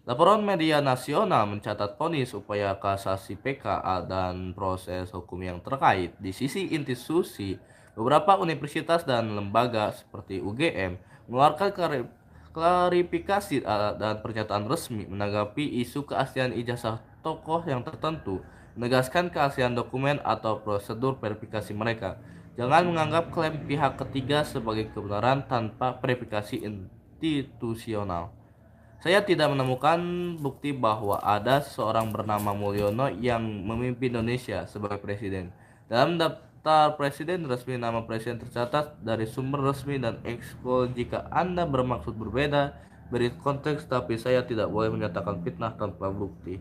A: Laporan media nasional mencatat vonis, upaya kasasi PK, dan proses hukum yang terkait. Di sisi institusi, beberapa universitas dan lembaga seperti UGM mengeluarkan klarifikasi dan pernyataan resmi menanggapi isu keaslian ijazah tokoh yang tertentu, menegaskan keaslian dokumen atau prosedur verifikasi mereka. Jangan menganggap klaim pihak ketiga sebagai kebenaran tanpa verifikasi institusional. Saya tidak menemukan bukti bahwa ada seseorang bernama Mulyono yang memimpin Indonesia sebagai presiden. Dalam daftar presiden resmi, nama presiden tercatat dari sumber resmi dan ekskul. Jika Anda bermaksud berbeda, beri konteks, tapi saya tidak boleh menyatakan fitnah tanpa bukti.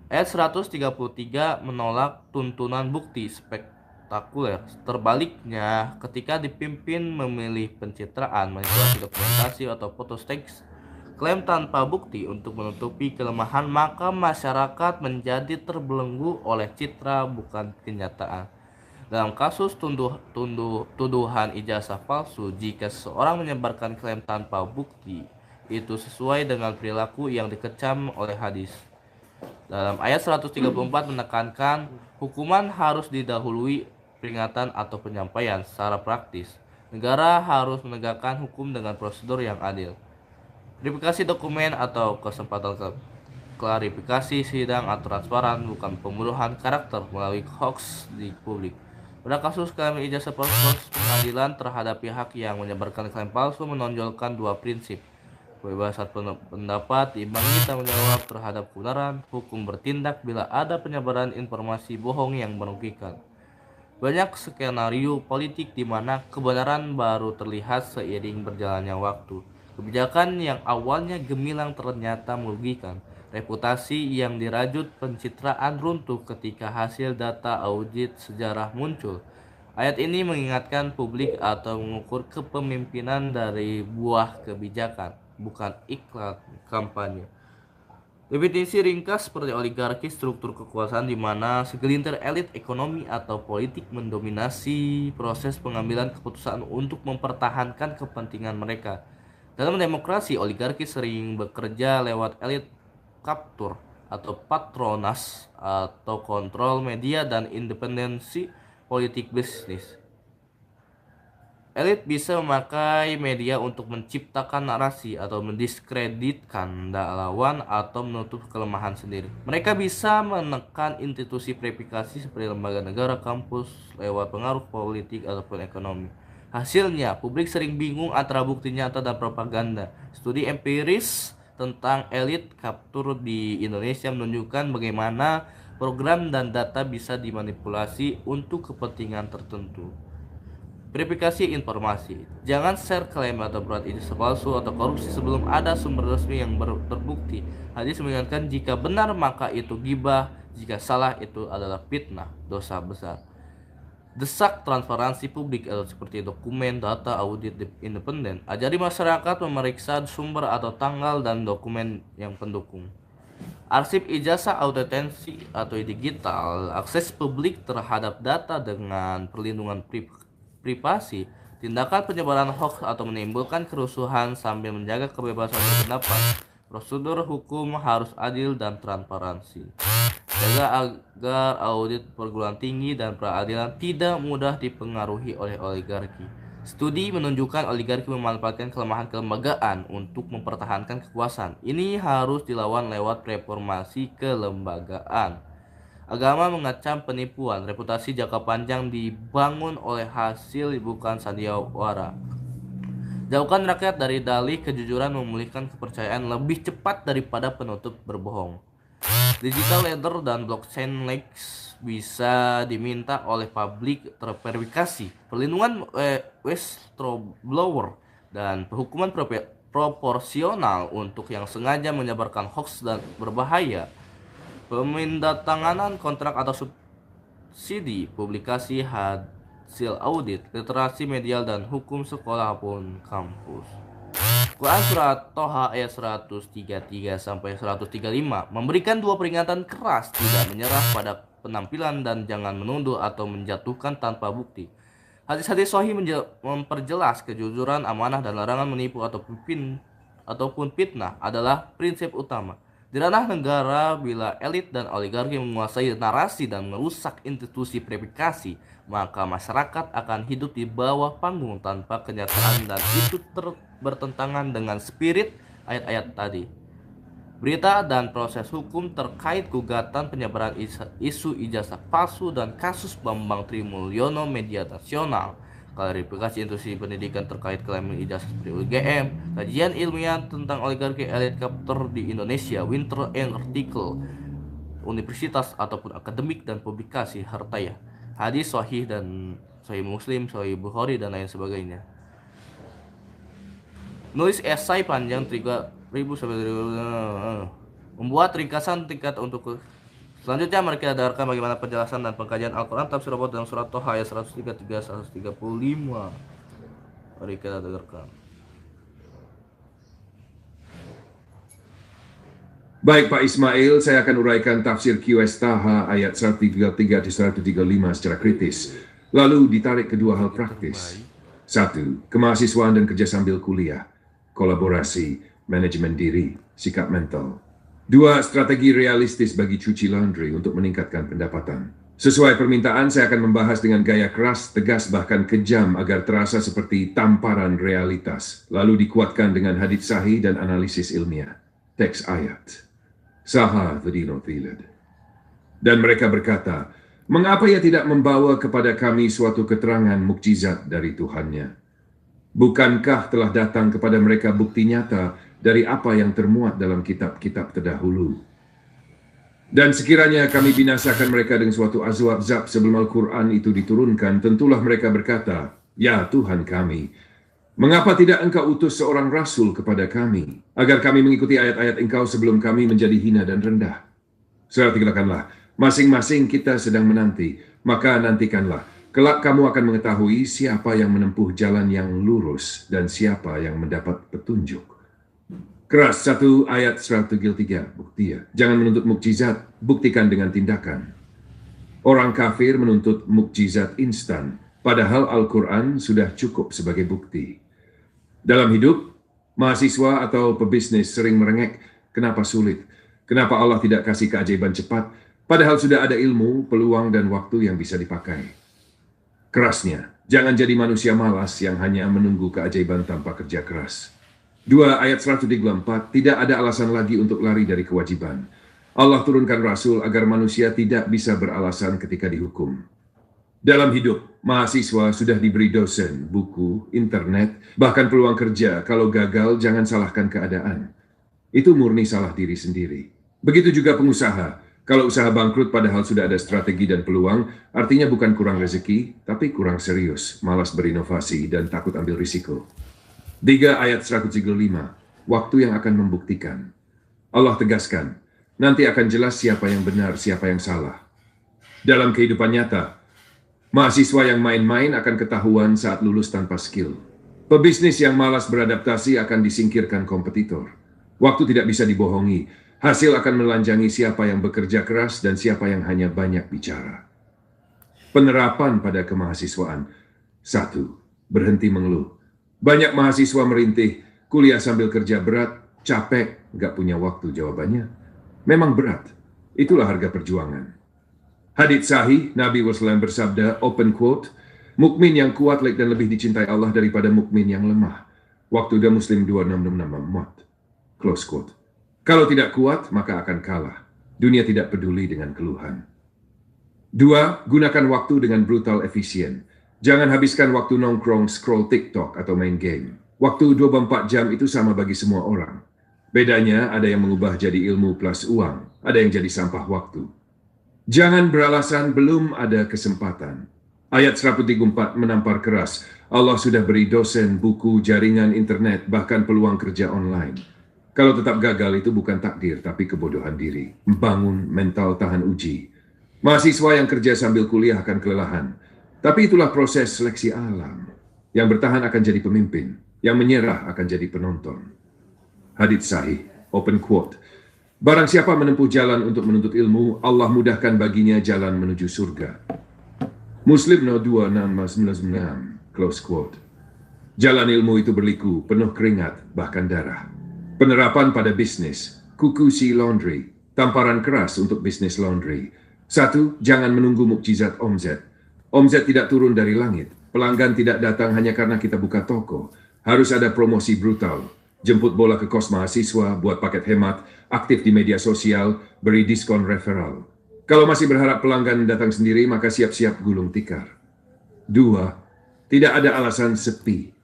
A: Ayat 133 menolak tuntunan bukti spektakuler. Terbaliknya, ketika dipimpin memilih pencitraan, manipulasi dokumentasi, atau foto teks, klaim tanpa bukti untuk menutupi kelemahan, maka masyarakat menjadi terbelenggu oleh citra bukan kenyataan. Dalam kasus tuduhan ijazah palsu, jika seseorang menyebarkan klaim tanpa bukti, itu sesuai dengan perilaku yang dikecam oleh hadis. Dalam ayat 134 menekankan hukuman harus didahului peringatan atau penyampaian. Secara praktis, negara harus menegakkan hukum dengan prosedur yang adil. Verifikasi dokumen atau kesempatan klarifikasi sidang atau transparan, bukan pembunuhan karakter melalui hoax di publik. Pada kasus klaim ijazah palsu, pengadilan terhadap pihak yang menyebarkan klaim palsu menonjolkan dua prinsip: kebebasan pendapat diimbangi tanggung jawab terhadap kebenaran. Hukum bertindak bila ada penyebaran informasi bohong yang merugikan. Banyak skenario politik di mana kebenaran baru terlihat seiring berjalannya waktu. Kebijakan yang awalnya gemilang ternyata merugikan. Reputasi yang dirajut pencitraan runtuh ketika hasil data audit sejarah muncul. Ayat ini mengingatkan publik atau mengukur kepemimpinan dari buah kebijakan, bukan iklan kampanye. Definisi ringkas seperti oligarki, struktur kekuasaan di mana segelintir elit ekonomi atau politik mendominasi proses pengambilan keputusan untuk mempertahankan kepentingan mereka. Dalam demokrasi, oligarki sering bekerja lewat elit kaptur atau patronas atau kontrol media dan independensi politik bisnis. Elit bisa memakai media untuk menciptakan narasi atau mendiskreditkan lawan atau menutup kelemahan sendiri. Mereka bisa menekan institusi verifikasi seperti lembaga negara, kampus, lewat pengaruh politik ataupun ekonomi. Hasilnya, publik sering bingung antara bukti nyata dan propaganda. Studi empiris tentang elit kaptur di Indonesia menunjukkan bagaimana program dan data bisa dimanipulasi untuk kepentingan tertentu. Verifikasi informasi. Jangan share klaim atau berat ijazah palsu atau korupsi sebelum ada sumber resmi yang terbukti. Hadis mengingatkan jika benar maka itu ghibah, jika salah itu adalah fitnah, dosa besar. Desak transparansi publik atau seperti dokumen, data, audit independen. Ajari masyarakat memeriksa sumber atau tanggal dan dokumen yang pendukung. Arsip ijazah autentik atau digital, akses publik terhadap data dengan perlindungan privasi, tindakan penyebaran hoax atau menimbulkan kerusuhan sambil menjaga kebebasan berpendapat. Prosedur hukum harus adil dan transparansi. Jaga agar audit perguruan tinggi dan peradilan tidak mudah dipengaruhi oleh oligarki. Studi menunjukkan oligarki memanfaatkan kelemahan kelembagaan untuk mempertahankan kekuasaan. Ini harus dilawan lewat reformasi kelembagaan. Agama mengecam penipuan. Reputasi jangka panjang dibangun oleh hasil bukan sandiwara. Jauhkan rakyat dari dalih kejujuran memulihkan kepercayaan lebih cepat daripada penutup berbohong. Digital ledger dan blockchain leaks bisa diminta oleh publik terverifikasi. Perlindungan whistleblower dan hukuman proporsional untuk yang sengaja menyebarkan hoax dan berbahaya. Pemindatanganan kontrak atau subsidi, publikasi hasil audit, literasi medial dan hukum sekolah pun kampus. Quran Surat Toha ayat 133 sampai 135 memberikan dua peringatan keras: tidak menyerah pada penampilan dan jangan menuduh atau menjatuhkan tanpa bukti. Hadis-hadis sahih memperjelas kejujuran, amanah, dan larangan menipu ataupun fitnah adalah prinsip utama. Di ranah negara, bila elit dan oligarki menguasai narasi dan merusak institusi verifikasi, maka masyarakat akan hidup di bawah panggung tanpa kenyataan, dan itu bertentangan dengan spirit ayat-ayat tadi. Berita dan proses hukum terkait gugatan penyebaran isu ijazah palsu dan kasus Bambang Trimulyono media nasional, klarifikasi institusi pendidikan terkait klaim ijazah seperti UGM, kajian ilmiah tentang oligarki elit kapter di Indonesia, Winter and Article universitas ataupun akademik, dan publikasi hartaya, hadis sahih dan sahih Muslim, sahih Bukhari, dan lain sebagainya. Nulis esai panjang 3.000 sampai 3.000. Membuat ringkasan tingkat untuk selanjutnya mari kita dengarkan bagaimana penjelasan dan pengkajian Al-Quran tafsir robot dalam surat Toha ayat 133-135. Mari kita dengarkan.
C: Baik Pak Ismail, saya akan uraikan tafsir QS Taha ayat 133-135 secara kritis. Lalu ditarik kedua hal praktis. 1. Kemahasiswaan dan kerja sambil kuliah. Kolaborasi, manajemen diri, sikap mental. 2. Strategi realistis bagi cuci laundry untuk meningkatkan pendapatan. Sesuai permintaan, saya akan membahas dengan gaya keras, tegas, bahkan kejam agar terasa seperti tamparan realitas. Lalu dikuatkan dengan hadits sahih dan analisis ilmiah. Teks ayat. Saha Vedino Thilad. Dan mereka berkata, mengapa ia tidak membawa kepada kami suatu keterangan mukjizat dari Tuhannya? Bukankah telah datang kepada mereka bukti nyata dari apa yang termuat dalam kitab-kitab terdahulu? Dan sekiranya kami binasakan mereka dengan suatu azab sebelum Al-Quran itu diturunkan, tentulah mereka berkata, ya Tuhan kami, mengapa tidak engkau utus seorang rasul kepada kami, agar kami mengikuti ayat-ayat engkau sebelum kami menjadi hina dan rendah? Seratikanlah, masing-masing kita sedang menanti, maka nantikanlah. Kelak kamu akan mengetahui siapa yang menempuh jalan yang lurus dan siapa yang mendapat petunjuk. Keras 1 ayat 133, bukti ya. Jangan menuntut mukjizat, buktikan dengan tindakan. Orang kafir menuntut mukjizat instan, padahal Al-Quran sudah cukup sebagai bukti. Dalam hidup, mahasiswa atau pebisnis sering merengek, kenapa sulit? Kenapa Allah tidak kasih keajaiban cepat? Padahal sudah ada ilmu, peluang, dan waktu yang bisa dipakai. Kerasnya, jangan jadi manusia malas yang hanya menunggu keajaiban tanpa kerja keras. 2 ayat 134, tidak ada alasan lagi untuk lari dari kewajiban. Allah turunkan Rasul agar manusia tidak bisa beralasan ketika dihukum. Dalam hidup, mahasiswa sudah diberi dosen, buku, internet, bahkan peluang kerja. Kalau gagal, jangan salahkan keadaan. Itu murni salah diri sendiri. Begitu juga pengusaha. Kalau usaha bangkrut padahal sudah ada strategi dan peluang, artinya bukan kurang rezeki, tapi kurang serius, malas berinovasi, dan takut ambil risiko. 3 ayat 135, waktu yang akan membuktikan. Allah tegaskan, nanti akan jelas siapa yang benar, siapa yang salah. Dalam kehidupan nyata, mahasiswa yang main-main akan ketahuan saat lulus tanpa skill. Pebisnis yang malas beradaptasi akan disingkirkan kompetitor. Waktu tidak bisa dibohongi. Hasil akan melanjangi siapa yang bekerja keras dan siapa yang hanya banyak bicara. Penerapan pada kemahasiswaan. 1. Berhenti mengeluh. Banyak mahasiswa merintih, kuliah sambil kerja berat, capek, nggak punya waktu. Jawabannya, memang berat. Itulah harga perjuangan. Hadits sahih, Nabi SAW bersabda, open quote, mukmin yang kuat dan lebih dicintai Allah daripada mukmin yang lemah. Waktu udah Muslim 2666 muat. Close quote. Kalau tidak kuat, maka akan kalah. Dunia tidak peduli dengan keluhan. 2. Gunakan waktu dengan brutal efisien. Jangan habiskan waktu nongkrong, scroll TikTok, atau main game. Waktu 24 jam itu sama bagi semua orang. Bedanya ada yang mengubah jadi ilmu plus uang, ada yang jadi sampah waktu. Jangan beralasan belum ada kesempatan. Ayat 134 menampar keras. Allah sudah beri dosen, buku, jaringan internet, bahkan peluang kerja online. Kalau tetap gagal itu bukan takdir, tapi kebodohan diri. Membangun mental tahan uji. Mahasiswa yang kerja sambil kuliah akan kelelahan. Tapi itulah proses seleksi alam. Yang bertahan akan jadi pemimpin. Yang menyerah akan jadi penonton. Hadits sahih, open quote. Barang siapa menempuh jalan untuk menuntut ilmu, Allah mudahkan baginya jalan menuju surga. Muslim No 2696, close quote. Jalan ilmu itu berliku, penuh keringat, bahkan darah. Penerapan pada bisnis, Kukusi Laundry, tamparan keras untuk bisnis laundry. 1. Jangan menunggu mukjizat omzet. Omzet tidak turun dari langit. Pelanggan tidak datang hanya karena kita buka toko. Harus ada promosi brutal. Jemput bola ke kos mahasiswa, buat paket hemat, aktif di media sosial, beri diskon referral. Kalau masih berharap pelanggan datang sendiri, maka siap-siap gulung tikar. 2. Tidak ada alasan sepi.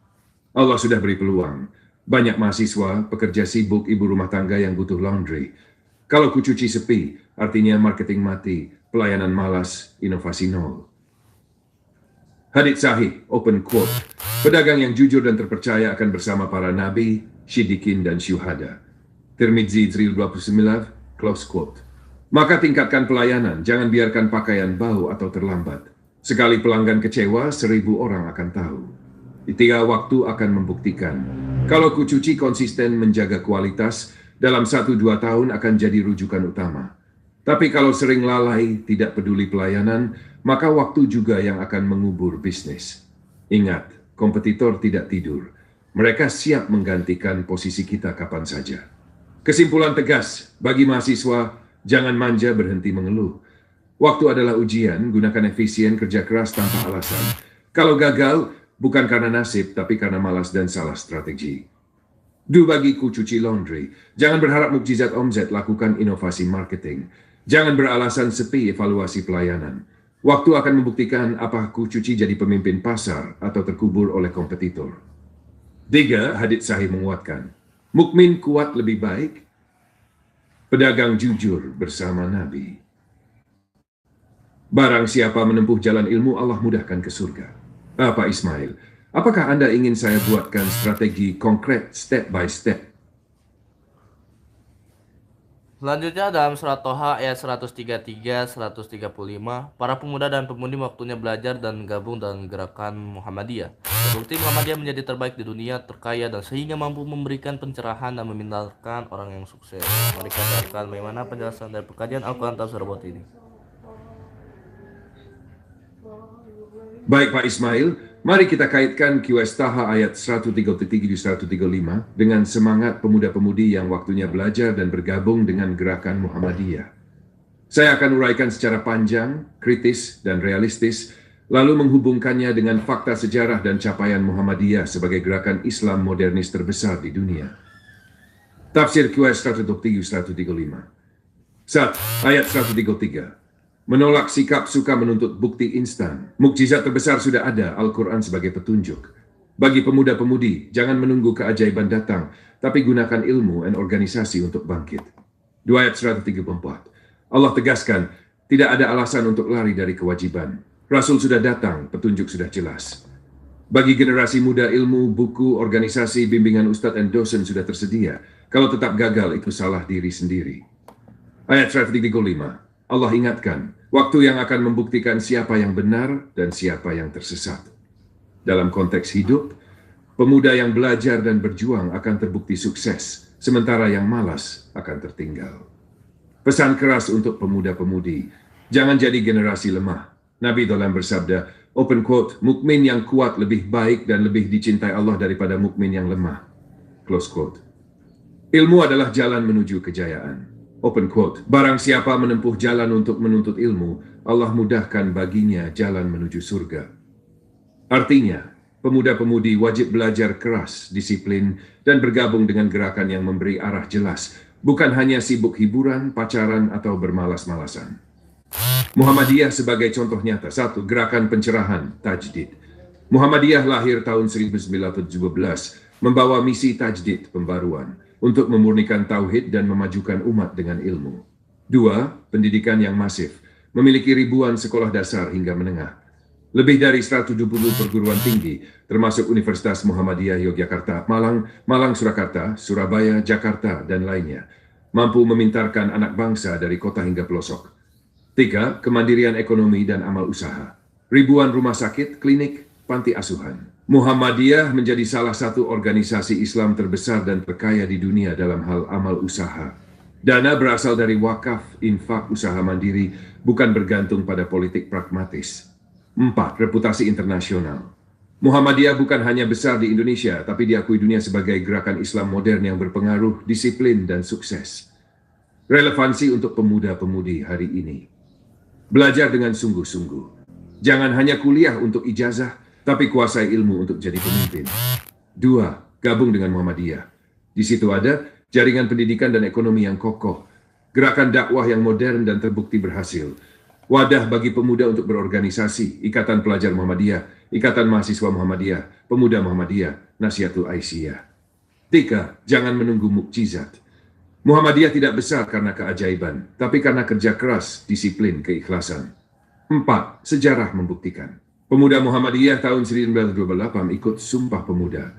C: Allah sudah beri peluang. Banyak mahasiswa, pekerja sibuk, ibu rumah tangga yang butuh laundry. Kalau kucuci sepi, artinya marketing mati, pelayanan malas, inovasi nol. Hadits sahih, open quote. Pedagang yang jujur dan terpercaya akan bersama para nabi, syidikin dan syuhada. Tirmidzi 29, close quote. Maka tingkatkan pelayanan, jangan biarkan pakaian bau atau terlambat. Sekali pelanggan kecewa, 1000 orang akan tahu. Tiga waktu akan membuktikan. Kalau kucuci konsisten menjaga kualitas, dalam 1-2 tahun akan jadi rujukan utama. Tapi kalau sering lalai, tidak peduli pelayanan, maka waktu juga yang akan mengubur bisnis. Ingat, kompetitor tidak tidur. Mereka siap menggantikan posisi kita kapan saja. Kesimpulan tegas, bagi mahasiswa, jangan manja berhenti mengeluh. Waktu adalah ujian, gunakan efisien, kerja keras tanpa alasan. Kalau gagal, bukan karena nasib, tapi karena malas dan salah strategi. Bagiku cuci laundry. Jangan berharap mukjizat omzet, lakukan inovasi marketing. Jangan beralasan sepi, evaluasi pelayanan. Waktu akan membuktikan apakah kucuci jadi pemimpin pasar atau terkubur oleh kompetitor. 3. Hadits sahih menguatkan. Mukmin kuat lebih baik. Pedagang jujur bersama Nabi. Barang siapa menempuh jalan ilmu, Allah mudahkan ke surga. Pak Ismail, apakah Anda ingin saya buatkan strategi konkret step by step?
A: Selanjutnya dalam surat Toha ayat 133-135, para pemuda dan pemudi waktunya belajar dan gabung dalam gerakan Muhammadiyah. Terbukti Muhammadiyah menjadi terbaik di dunia, terkaya, dan sehingga mampu memberikan pencerahan dan memindahkan orang yang sukses. Mari kita dengarkan bagaimana penjelasan dari pekajian Al-Quran Tafsir Bot ini.
C: Baik Pak Ismail, mari kita kaitkan QS Taha ayat 133-135 dengan semangat pemuda-pemudi yang waktunya belajar dan bergabung dengan gerakan Muhammadiyah. Saya akan uraikan secara panjang, kritis, dan realistis, lalu menghubungkannya dengan fakta sejarah dan capaian Muhammadiyah sebagai gerakan Islam modernis terbesar di dunia. Tafsir QS 133-135. 1. Ayat 133. Menolak sikap suka menuntut bukti instan. Mukjizat terbesar sudah ada, Al-Quran sebagai petunjuk. Bagi pemuda-pemudi, jangan menunggu keajaiban datang, tapi gunakan ilmu dan organisasi untuk bangkit. 2 ayat 134. Allah tegaskan, tidak ada alasan untuk lari dari kewajiban. Rasul sudah datang, petunjuk sudah jelas. Bagi generasi muda, ilmu, buku, organisasi, bimbingan ustadz dan dosen sudah tersedia. Kalau tetap gagal, itu salah diri sendiri. Ayat 135. Allah ingatkan, waktu yang akan membuktikan siapa yang benar dan siapa yang tersesat. Dalam konteks hidup, pemuda yang belajar dan berjuang akan terbukti sukses, sementara yang malas akan tertinggal. Pesan keras untuk pemuda-pemudi, jangan jadi generasi lemah. Nabi Dolam bersabda, open quote, mukmin yang kuat lebih baik dan lebih dicintai Allah daripada mukmin yang lemah. Close quote. Ilmu adalah jalan menuju kejayaan. Open quote, barang siapa menempuh jalan untuk menuntut ilmu, Allah mudahkan baginya jalan menuju surga. Artinya, pemuda-pemudi wajib belajar keras, disiplin, dan bergabung dengan gerakan yang memberi arah jelas, bukan hanya sibuk hiburan, pacaran, atau bermalas-malasan. Muhammadiyah sebagai contoh nyata. 1. Gerakan pencerahan, tajdid. Muhammadiyah lahir tahun 1917, membawa misi tajdid pembaruan untuk memurnikan tauhid dan memajukan umat dengan ilmu. 2. Pendidikan yang masif, memiliki ribuan sekolah dasar hingga menengah. Lebih dari 170 perguruan tinggi, termasuk Universitas Muhammadiyah Yogyakarta, Malang Surakarta, Surabaya, Jakarta, dan lainnya, mampu memintarkan anak bangsa dari kota hingga pelosok. 3. Kemandirian ekonomi dan amal usaha. Ribuan rumah sakit, klinik, panti asuhan. Muhammadiyah menjadi salah satu organisasi Islam terbesar dan terkaya di dunia dalam hal amal usaha. Dana berasal dari wakaf, infak, usaha mandiri, bukan bergantung pada politik pragmatis. 4. Reputasi internasional. Muhammadiyah bukan hanya besar di Indonesia, tapi diakui dunia sebagai gerakan Islam modern yang berpengaruh, disiplin, dan sukses. Relevansi untuk pemuda-pemudi hari ini. Belajar dengan sungguh-sungguh. Jangan hanya kuliah untuk ijazah, tapi kuasai ilmu untuk jadi pemimpin. 2. Gabung dengan Muhammadiyah. Di situ ada jaringan pendidikan dan ekonomi yang kokoh, gerakan dakwah yang modern dan terbukti berhasil, wadah bagi pemuda untuk berorganisasi, Ikatan Pelajar Muhammadiyah, Ikatan Mahasiswa Muhammadiyah, Pemuda Muhammadiyah, Nasihatul Aisyah. 3. Jangan menunggu mukjizat. Muhammadiyah tidak besar karena keajaiban, tapi karena kerja keras, disiplin, keikhlasan. 4. Sejarah membuktikan. Pemuda Muhammadiyah tahun 1928 ikut Sumpah Pemuda.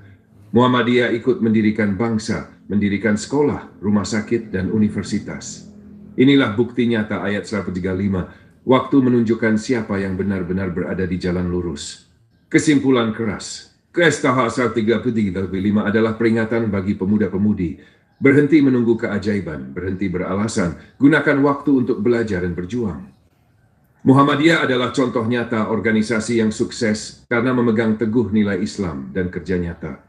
C: Muhammadiyah ikut mendirikan bangsa, mendirikan sekolah, rumah sakit, dan universitas. Inilah bukti nyata ayat 135, waktu menunjukkan siapa yang benar-benar berada di jalan lurus. Kesimpulan keras, KSTH 135 adalah peringatan bagi pemuda-pemudi. Berhenti menunggu keajaiban, berhenti beralasan, gunakan waktu untuk belajar dan berjuang. Muhammadiyah adalah contoh nyata organisasi yang sukses karena memegang teguh nilai Islam dan kerja nyata.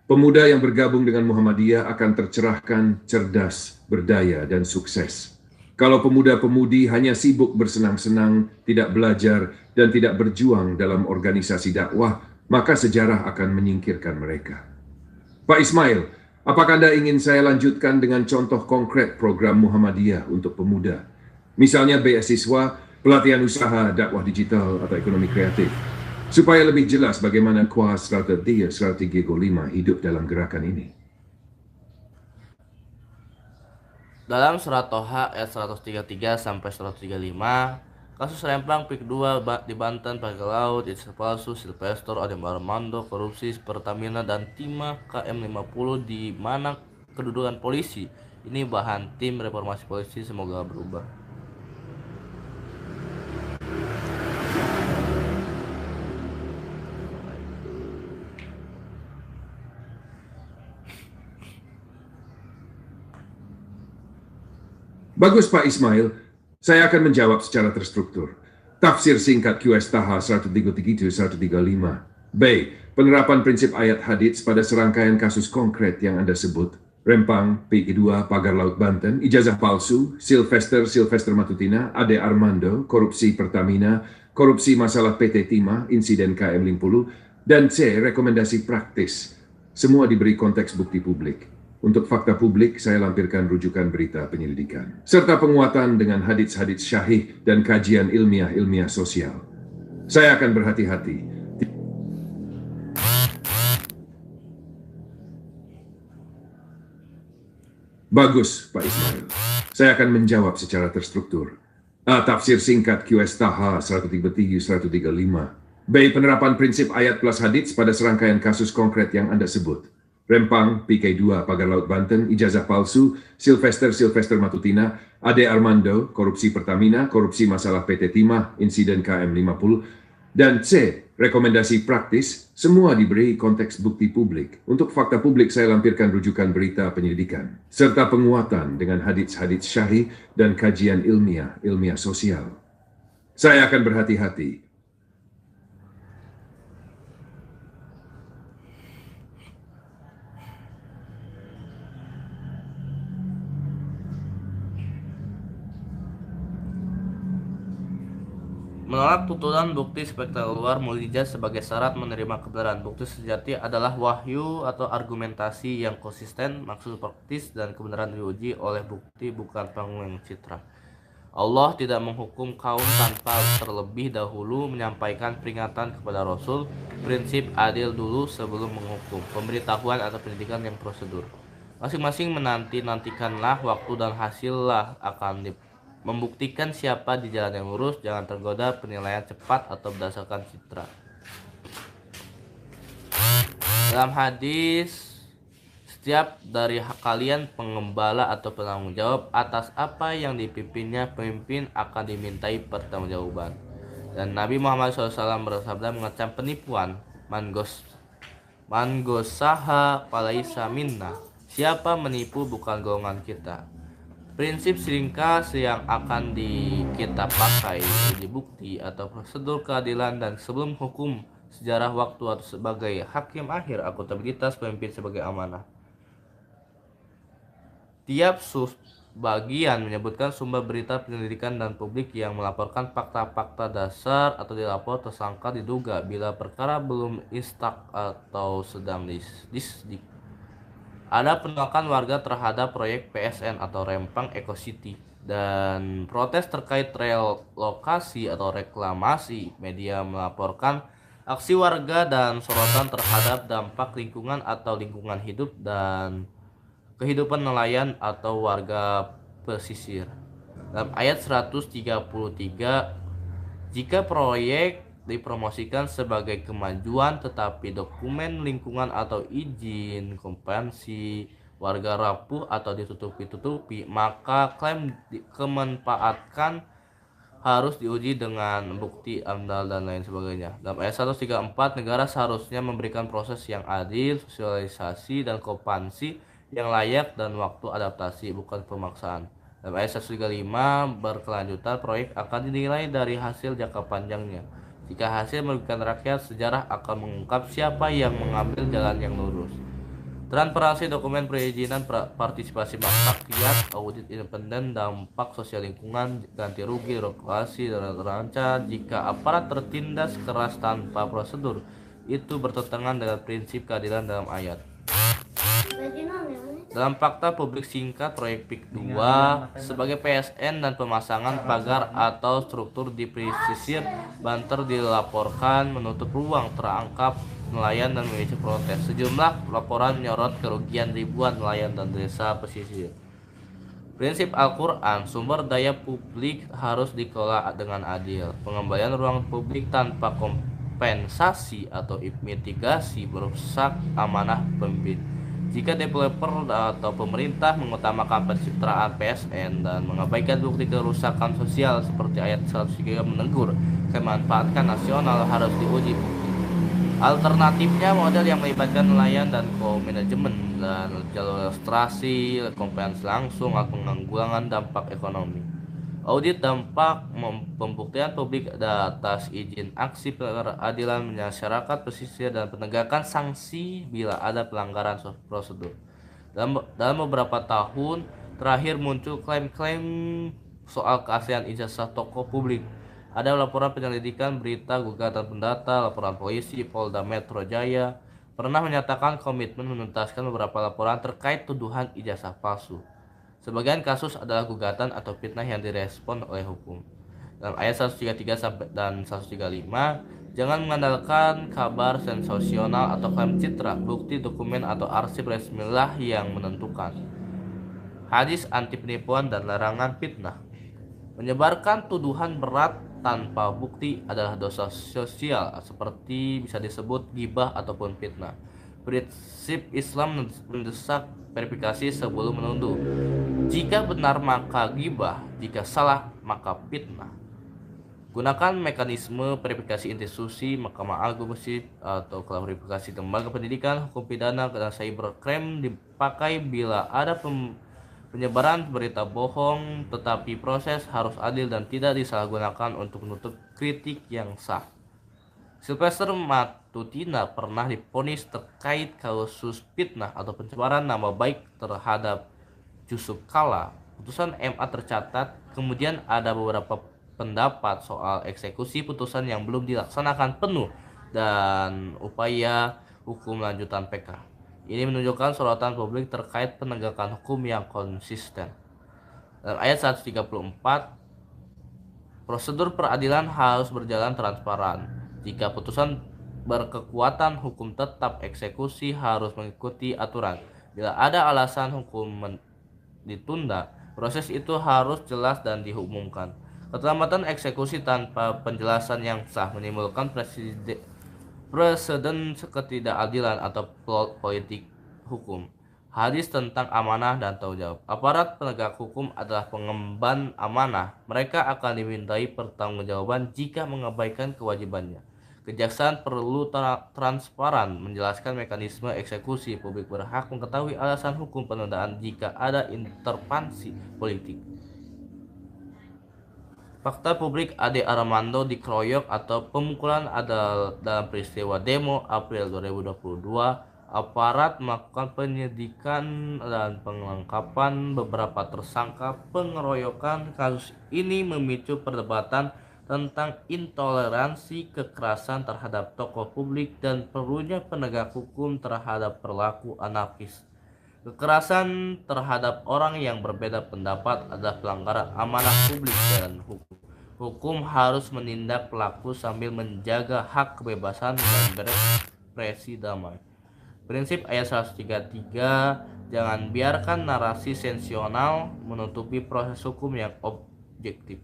C: Pemuda yang bergabung dengan Muhammadiyah akan tercerahkan, cerdas, berdaya, dan sukses. Kalau pemuda-pemudi hanya sibuk bersenang-senang, tidak belajar, dan tidak berjuang dalam organisasi dakwah, maka sejarah akan menyingkirkan mereka. Pak Ismail, apakah Anda ingin saya lanjutkan dengan contoh konkret program Muhammadiyah untuk pemuda? Misalnya beasiswa, pelatihan usaha, dakwah digital, atau ekonomi kreatif. Supaya lebih jelas bagaimana kuas strategi 5 hidup dalam gerakan ini.
A: Dalam surat Toha ayat 133 sampai 135, kasus remplang PIK 2 di Banten, Pagar Laut, ijazah palsu, Silvester, Ade Armando, korupsi Pertamina, dan timah KM50 di mana kedudukan polisi. Ini bahan tim reformasi polisi, semoga berubah.
C: Bagus Pak Ismail, saya akan menjawab secara terstruktur. Tafsir singkat QS Taha 133-135. B. Penerapan prinsip ayat hadits pada serangkaian kasus konkret yang Anda sebut. Rempang, PI2, Pagar Laut Banten, ijazah palsu, Silvester Matutina, Ade Armando, korupsi Pertamina, korupsi masalah PT Timah, insiden KM50, dan C. Rekomendasi praktis. Semua diberi konteks bukti publik. Untuk fakta publik, saya lampirkan rujukan berita penyelidikan, serta penguatan dengan hadits-hadits syahih dan kajian ilmiah sosial. Saya akan berhati-hati. Bagus, Pak Ismail. Saya akan menjawab secara terstruktur. A. Tafsir singkat QS Taha 133-135. B. Penerapan prinsip ayat plus hadits pada serangkaian kasus konkret yang Anda sebut. Rempang, PK2, Pagar Laut Banten, ijazah palsu, Silvester Matutina, Ade Armando, korupsi Pertamina, korupsi masalah PT Timah, insiden KM50, dan C. Rekomendasi praktis, semua diberi konteks bukti publik. Untuk fakta publik saya lampirkan rujukan berita penyelidikan, serta penguatan dengan hadits-hadits syahih dan kajian ilmiah sosial. Saya akan berhati-hati.
A: Menolak tuntutan bukti spektakuler mukjizat sebagai syarat menerima kebenaran. Bukti sejati adalah wahyu atau argumentasi yang konsisten, maksud praktis, dan kebenaran diuji oleh bukti, bukan panggung citra. Allah tidak menghukum kaum tanpa terlebih dahulu menyampaikan peringatan kepada Rasul. Prinsip adil dulu sebelum menghukum. Pemberitahuan atau pendidikan yang prosedur. Masing-masing nantikanlah waktu dan hasillah akan membuktikan siapa di jalan yang lurus. Jangan tergoda penilaian cepat atau berdasarkan citra. Dalam hadis, setiap dari kalian pengembala atau penanggung jawab atas apa yang dipimpinnya pemimpin akan dimintai pertanggungjawaban. Dan Nabi Muhammad SAW bersabda mengecam penipuan, man gosaha falaisa minna. Siapa menipu bukan golongan kita. Prinsip ringkas yang akan kita pakai uji bukti atau prosedur keadilan dan sebelum hukum, sejarah waktu atau sebagai hakim akhir, akuntabilitas pemimpin sebagai amanah. Tiap bagian menyebutkan sumber berita penyelidikan dan publik yang melaporkan fakta-fakta dasar atau dilapor tersangka diduga bila perkara belum instak atau sedang disdik. Ada penolakan warga terhadap proyek PSN atau Rempang Eco City dan protes terkait relokasi atau reklamasi. Media melaporkan aksi warga dan sorotan terhadap dampak lingkungan atau lingkungan hidup dan kehidupan nelayan atau warga pesisir. Dalam ayat 133, jika proyek dipromosikan sebagai kemajuan tetapi dokumen lingkungan atau izin kompensi warga rapuh atau ditutupi, maka klaim kemanfaatkan harus diuji dengan bukti amdal dan lain sebagainya. Dalam ayat 134, negara seharusnya memberikan proses yang adil, sosialisasi dan kompensi yang layak dan waktu adaptasi, bukan pemaksaan. Dalam ayat 135, berkelanjutan proyek akan dinilai dari hasil jangka panjangnya. Jika hasil merugikan rakyat, sejarah akan mengungkap siapa yang mengambil jalan yang lurus. Transparansi dokumen perizinan, partisipasi rakyat, audit independen, dampak sosial lingkungan, ganti rugi, relokasi, dan rancang. Jika aparat tertindas keras tanpa prosedur, itu bertentangan dengan prinsip keadilan dalam ayat. Dalam fakta publik singkat, proyek PIK 2 sebagai PSN dan pemasangan pagar atau struktur di pesisir Banter dilaporkan menutup ruang terangkap nelayan dan memicu protes. Sejumlah laporan menyorot kerugian ribuan nelayan dan desa pesisir. Prinsip Al-Quran, sumber daya publik harus dikelola dengan adil. Pengembalian ruang publik tanpa kompensasi atau mitigasi merusak amanah pemimpin. Jika developer atau pemerintah mengutamakan pencitraan PSN dan mengabaikan bukti kerusakan sosial seperti ayat 103 menegur, kemanfaatan nasional harus diuji bukti. Alternatifnya model yang melibatkan nelayan dan co-manajemen dan jalur ilustrasi, kompensasi langsung atau penanggulangan dampak ekonomi. Audit dampak pembuktian publik atas izin aksi peradilan masyarakat pesisir dan penegakan sanksi bila ada pelanggaran prosedur. Dalam beberapa tahun terakhir muncul klaim-klaim soal keaslian ijazah tokoh publik. Ada laporan penyelidikan, berita, gugatan pendata, laporan polisi, Polda Metro Jaya pernah menyatakan komitmen menuntaskan beberapa laporan terkait tuduhan ijazah palsu. Sebagian kasus adalah gugatan atau fitnah yang direspon oleh hukum. Dalam ayat 133 dan 135, jangan mengandalkan kabar sensasional atau klaim citra, bukti, dokumen, atau arsip resmilah yang menentukan. Hadis anti penipuan dan larangan fitnah. Menyebarkan tuduhan berat tanpa bukti adalah dosa sosial, seperti bisa disebut ghibah ataupun fitnah. Prinsip Islam mendesak verifikasi sebelum menuduh. Jika benar maka ghibah, jika salah maka fitnah. Gunakan mekanisme verifikasi institusi, Mahkamah Agung, masjid, atau klarifikasi lembaga pendidikan, hukum pidana, dan cybercrime dipakai bila ada penyebaran berita bohong, tetapi proses harus adil dan tidak disalahgunakan untuk menutup kritik yang sah. Sylvester Matutina pernah divonis terkait kasus fitnah atau pencemaran nama baik terhadap Yusuf Kala. Putusan MA tercatat, kemudian ada beberapa pendapat soal eksekusi putusan yang belum dilaksanakan penuh dan upaya hukum lanjutan PK. Ini menunjukkan sorotan publik terkait penegakan hukum yang konsisten. Dalam ayat 134, Prosedur peradilan harus berjalan transparan. Jika putusan berkekuatan hukum tetap, eksekusi harus mengikuti aturan. Bila ada alasan hukum ditunda, proses itu harus jelas dan diumumkan. Keterlambatan eksekusi tanpa penjelasan yang sah menimbulkan preseden ketidakadilan atau politik hukum. Hadis tentang amanah dan tanggung jawab. Aparat penegak hukum adalah pengemban amanah. Mereka akan dimintai pertanggungjawaban jika mengabaikan kewajibannya. Kejaksaan perlu transparan menjelaskan mekanisme eksekusi. Publik berhak mengetahui alasan hukum penundaan jika ada intervensi politik. Fakta publik Ade Armando dikeroyok atau pemukulan adalah dalam peristiwa demo April 2022. Aparat melakukan penyidikan dan penangkapan beberapa tersangka pengeroyokan. Kasus ini memicu perdebatan tentang intoleransi kekerasan terhadap tokoh publik dan perlunya penegak hukum terhadap perilaku anarkis. Kekerasan terhadap orang yang berbeda pendapat adalah pelanggaran amanah publik dan hukum. Hukum harus menindak pelaku sambil menjaga hak kebebasan dan berekspresi damai. Prinsip ayat 133, jangan biarkan narasi sensasional menutupi proses hukum yang objektif.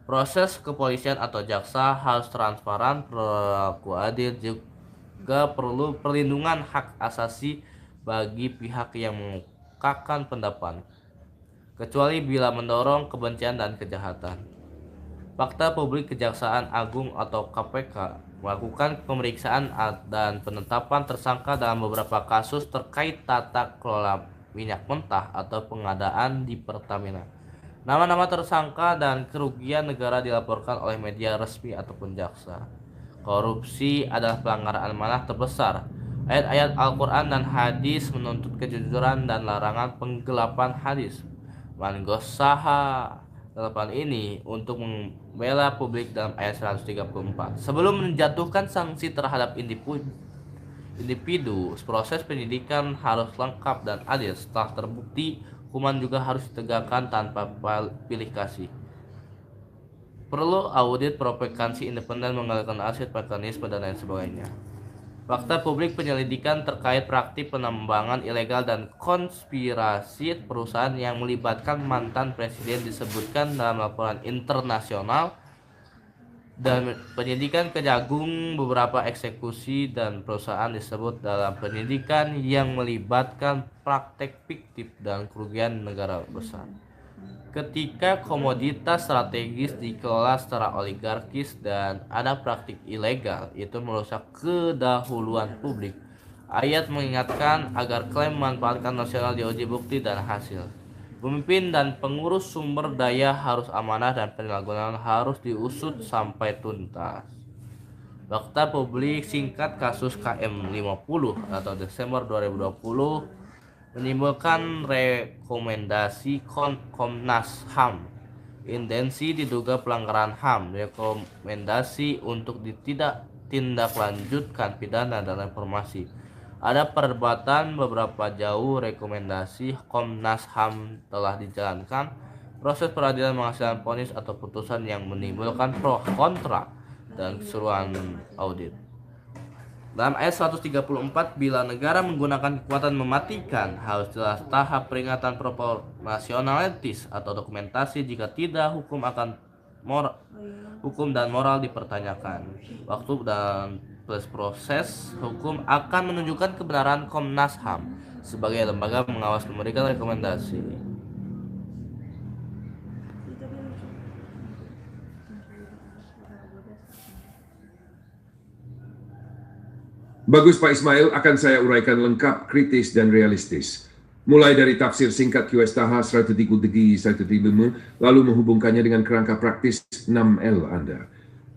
A: Proses kepolisian atau jaksa harus transparan, berlaku adil, juga perlu perlindungan hak asasi bagi pihak yang mengungkapkan pendapat, kecuali bila mendorong kebencian dan kejahatan. Fakta publik Kejaksaan Agung atau KPK melakukan pemeriksaan dan penetapan tersangka dalam beberapa kasus terkait tata kelola minyak mentah atau pengadaan di Pertamina. Nama-nama tersangka dan kerugian negara dilaporkan oleh media resmi ataupun jaksa. Korupsi adalah pelanggaran amanah terbesar. Ayat-ayat Al-Quran dan hadis menuntut kejujuran dan larangan penggelapan hadis. Man gossaha dalam ini untuk membela publik dalam ayat 134. Sebelum menjatuhkan sanksi terhadap individu, proses penyidikan harus lengkap dan adil. Setelah terbukti, hukuman juga harus ditegakkan tanpa pilih kasih. Perlu audit profesional independen mengalihkan aset, mekanisme, dan lain sebagainya. Fakta publik penyelidikan terkait praktik penambangan ilegal dan konspirasi perusahaan yang melibatkan mantan presiden disebutkan dalam laporan internasional, dan penyidikan Kejagung beberapa eksekusi dan perusahaan disebut dalam penyidikan yang melibatkan praktek fiktif dan kerugian negara besar. Ketika komoditas strategis dikelola secara oligarkis dan ada praktik ilegal, itu merusak kedahuluan publik. Ayat mengingatkan agar klaim memanfaatkan nasional diuji bukti dan hasil. Pemimpin dan pengurus sumber daya harus amanah dan penyalahgunaan harus diusut sampai tuntas. Fakta publik singkat kasus KM50 atau Desember 2020 menimbulkan rekomendasi Komnas HAM. Intensi diduga pelanggaran HAM, rekomendasi untuk tidak tindak lanjutkan pidana dan reformasi. Ada perdebatan beberapa jauh rekomendasi Komnas HAM telah dijalankan. Proses peradilan menghasilkan vonis atau putusan yang menimbulkan pro kontra dan keseluruhan audit. Dalam ayat 134, bila negara menggunakan kekuatan mematikan, harus jelas tahap peringatan proporsionalitas atau dokumentasi. Jika tidak, hukum dan moral dipertanyakan. Waktu dan proses hukum akan menunjukkan kebenaran Komnas HAM sebagai lembaga pengawas memberikan rekomendasi.
C: Bagus Pak Ismail, akan saya uraikan lengkap, kritis, dan realistis. Mulai dari tafsir singkat QS Taha 133-135, lalu menghubungkannya dengan kerangka praktis 6L Anda.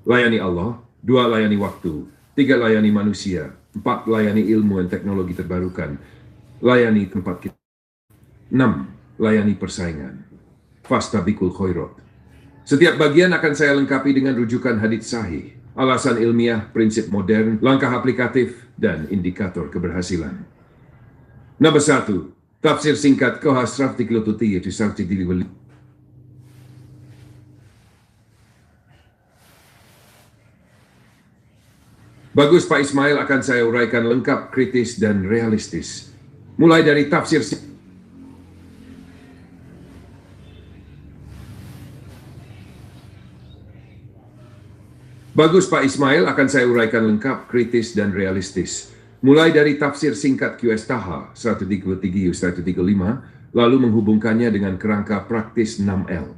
C: Layani Allah, 2 layani waktu, 3 layani manusia, 4 layani ilmu dan teknologi terbarukan, layani tempat kita, 6 layani persaingan. Fastabikul khairat. Setiap bagian akan saya lengkapi dengan rujukan hadits sahih, alasan ilmiah, prinsip modern, langkah aplikatif, dan indikator keberhasilan. Nomor 1. Tafsir singkat Kohas Raftik Lotuti yaitu Sarti Dili. Bagus Pak Ismail, akan saya uraikan lengkap, kritis, dan realistis. Mulai dari tafsir Bagus Pak Ismail, akan saya uraikan lengkap, kritis, dan realistis. Mulai dari tafsir singkat QS Taha 133-135, lalu menghubungkannya dengan kerangka praktis 6L.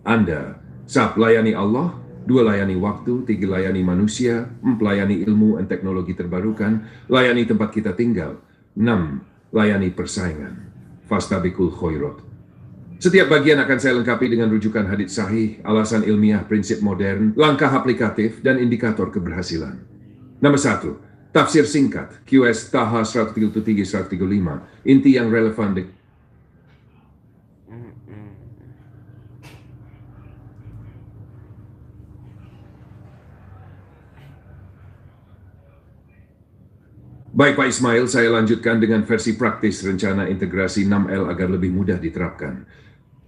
C: Anda, 1. Layani Allah, 2. Layani waktu, 3. Layani manusia, 4. Layani ilmu dan teknologi terbarukan, layani tempat kita tinggal, 6. Layani persaingan. Fastabiqul khairat. Setiap bagian akan saya lengkapi dengan rujukan hadits sahih, alasan ilmiah, prinsip modern, langkah aplikatif, dan indikator keberhasilan. Nomor 1. Tafsir singkat, QS Taha 133-135, inti yang relevan Baik Pak Ismail, saya lanjutkan dengan versi praktis rencana integrasi 6L agar lebih mudah diterapkan.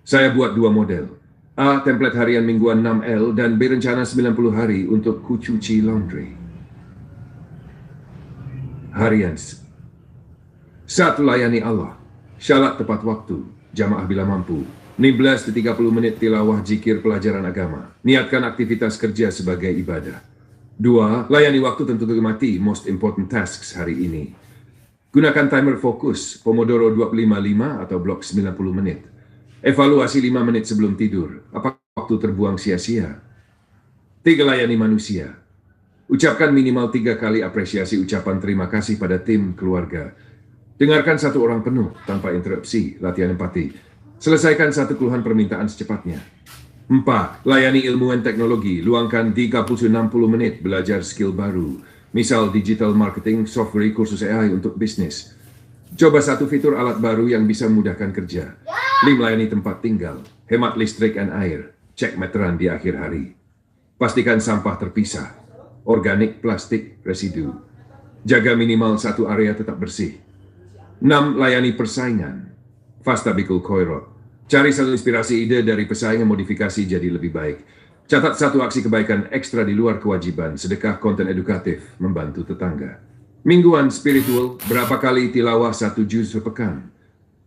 C: Saya buat dua model. A. Template harian mingguan 6L dan B. Rencana 90 hari untuk kucuci laundry. Harian 1. Layani Allah. Syalat tepat waktu. Jamaah bila mampu. 15-30 menit tilawah zikir pelajaran agama. Niatkan aktivitas kerja sebagai ibadah. 2. Layani waktu tentu mati most important tasks hari ini. Gunakan timer fokus, Pomodoro 25-5 atau blok 90 menit. Evaluasi 5 menit sebelum tidur. Apakah waktu terbuang sia-sia? 3. Layani manusia. Ucapkan minimal 3 kali apresiasi ucapan terima kasih pada tim keluarga. Dengarkan satu orang penuh tanpa interupsi, latihan empati. Selesaikan satu keluhan permintaan secepatnya. 4. Layani ilmu dan teknologi. Luangkan 30-60 menit belajar skill baru. Misal digital marketing, software, kursus AI untuk bisnis. Coba satu fitur alat baru yang bisa memudahkan kerja. 5. Layani tempat tinggal. Hemat listrik dan air. Cek meteran di akhir hari. Pastikan sampah terpisah. Organik, plastik, residu. Jaga minimal satu area tetap bersih. 6. Layani persaingan. Fastabiqul khairat. Cari satu inspirasi ide dari pesaing yang modifikasi jadi lebih baik. Catat satu aksi kebaikan ekstra di luar kewajiban, sedekah, konten edukatif, membantu tetangga. Mingguan spiritual, berapa kali tilawah 1 juz sepekan.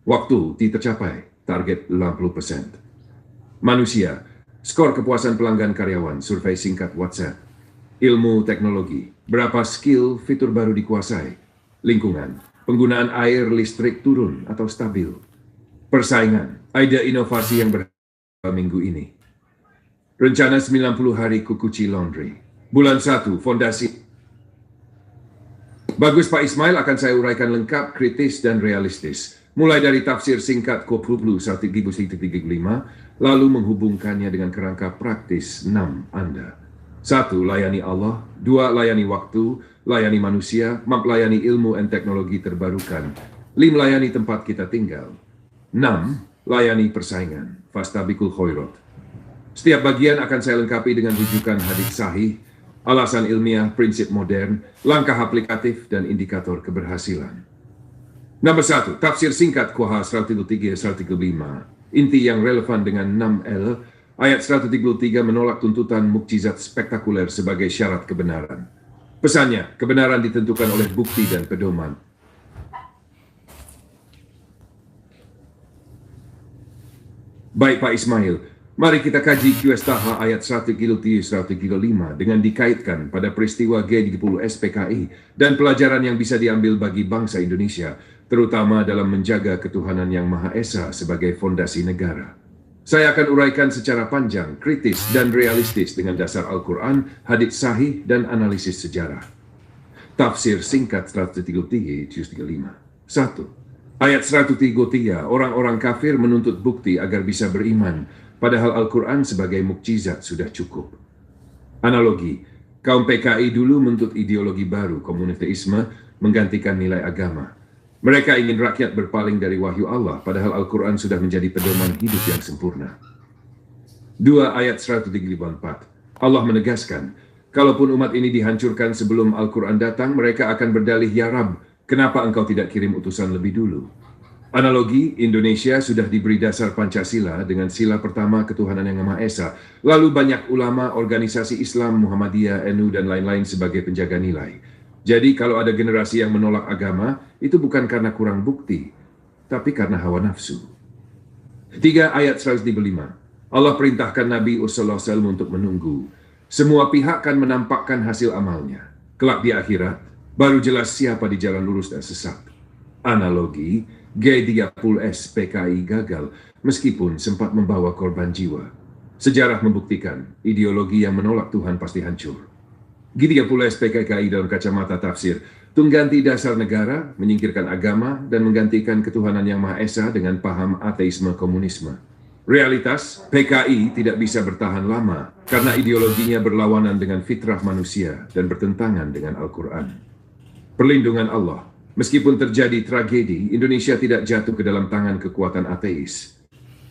C: Waktu tercapai, target 80%. Manusia, skor kepuasan pelanggan karyawan, survei singkat WhatsApp. Ilmu teknologi, berapa skill fitur baru dikuasai. Lingkungan, penggunaan air listrik turun atau stabil. Persaingan, ada inovasi yang berhasil minggu ini. Rencana 90 hari kucuci laundry. Bulan 1, fondasi. Bagus Pak Ismail, akan saya uraikan lengkap, kritis, dan realistis. Mulai dari tafsir singkat Koplu 135, lalu menghubungkannya dengan kerangka praktis 6 Anda. 1. Layani Allah. 2. Layani waktu. Layani manusia. 4. Layani ilmu dan teknologi terbarukan. 5. Layani tempat kita tinggal. 6. Layani persaingan. Fastabiqul khairat. Setiap bagian akan saya lengkapi dengan rujukan hadits sahih, alasan ilmiah, prinsip modern, langkah aplikatif, dan indikator keberhasilan. Nomor 1. Tafsir singkat Qaha 133-135. Inti yang relevan dengan 6L. Ayat 133 menolak tuntutan mukjizat spektakuler sebagai syarat kebenaran. Pesannya, kebenaran ditentukan oleh bukti dan pedoman. Baik Pak Ismail, mari kita kaji QS Taha ayat 133-135 dengan dikaitkan pada peristiwa G30 SPKI dan pelajaran yang bisa diambil bagi bangsa Indonesia, terutama dalam menjaga ketuhanan yang Maha Esa sebagai fondasi negara. Saya akan uraikan secara panjang, kritis, dan realistis dengan dasar Al-Quran, hadits sahih, dan analisis sejarah. Tafsir singkat 133-135. 1. Ayat 133, orang-orang kafir menuntut bukti agar bisa beriman, padahal Al-Quran sebagai mukjizat sudah cukup. Analogi, kaum PKI dulu menuntut ideologi baru, komuniteisme, menggantikan nilai agama. Mereka ingin rakyat berpaling dari wahyu Allah, padahal Al-Quran sudah menjadi pedoman hidup yang sempurna. 2. Ayat 134, Allah menegaskan, kalaupun umat ini dihancurkan sebelum Al-Quran datang, mereka akan berdalih, Ya Rab, kenapa engkau tidak kirim utusan lebih dulu? Analogi, Indonesia sudah diberi dasar Pancasila dengan sila pertama ketuhanan yang Maha Esa. Lalu banyak ulama, organisasi Islam, Muhammadiyah, NU, dan lain-lain sebagai penjaga nilai. Jadi kalau ada generasi yang menolak agama, itu bukan karena kurang bukti, tapi karena hawa nafsu. 3 ayat 105. Allah perintahkan Nabi SAW untuk menunggu. Semua pihak kan menampakkan hasil amalnya. Kelak di akhirat, baru jelas siapa di jalan lurus dan sesat. Analogi, G30S PKI gagal meskipun sempat membawa korban jiwa. Sejarah membuktikan ideologi yang menolak Tuhan pasti hancur. G30S PKI dalam kacamata tafsir, tungganti dasar negara, menyingkirkan agama, dan menggantikan ketuhanan yang Maha Esa dengan paham ateisme komunisme. Realitas, PKI tidak bisa bertahan lama karena ideologinya berlawanan dengan fitrah manusia dan bertentangan dengan Al-Quran. Perlindungan Allah. Meskipun terjadi tragedi, Indonesia tidak jatuh ke dalam tangan kekuatan ateis.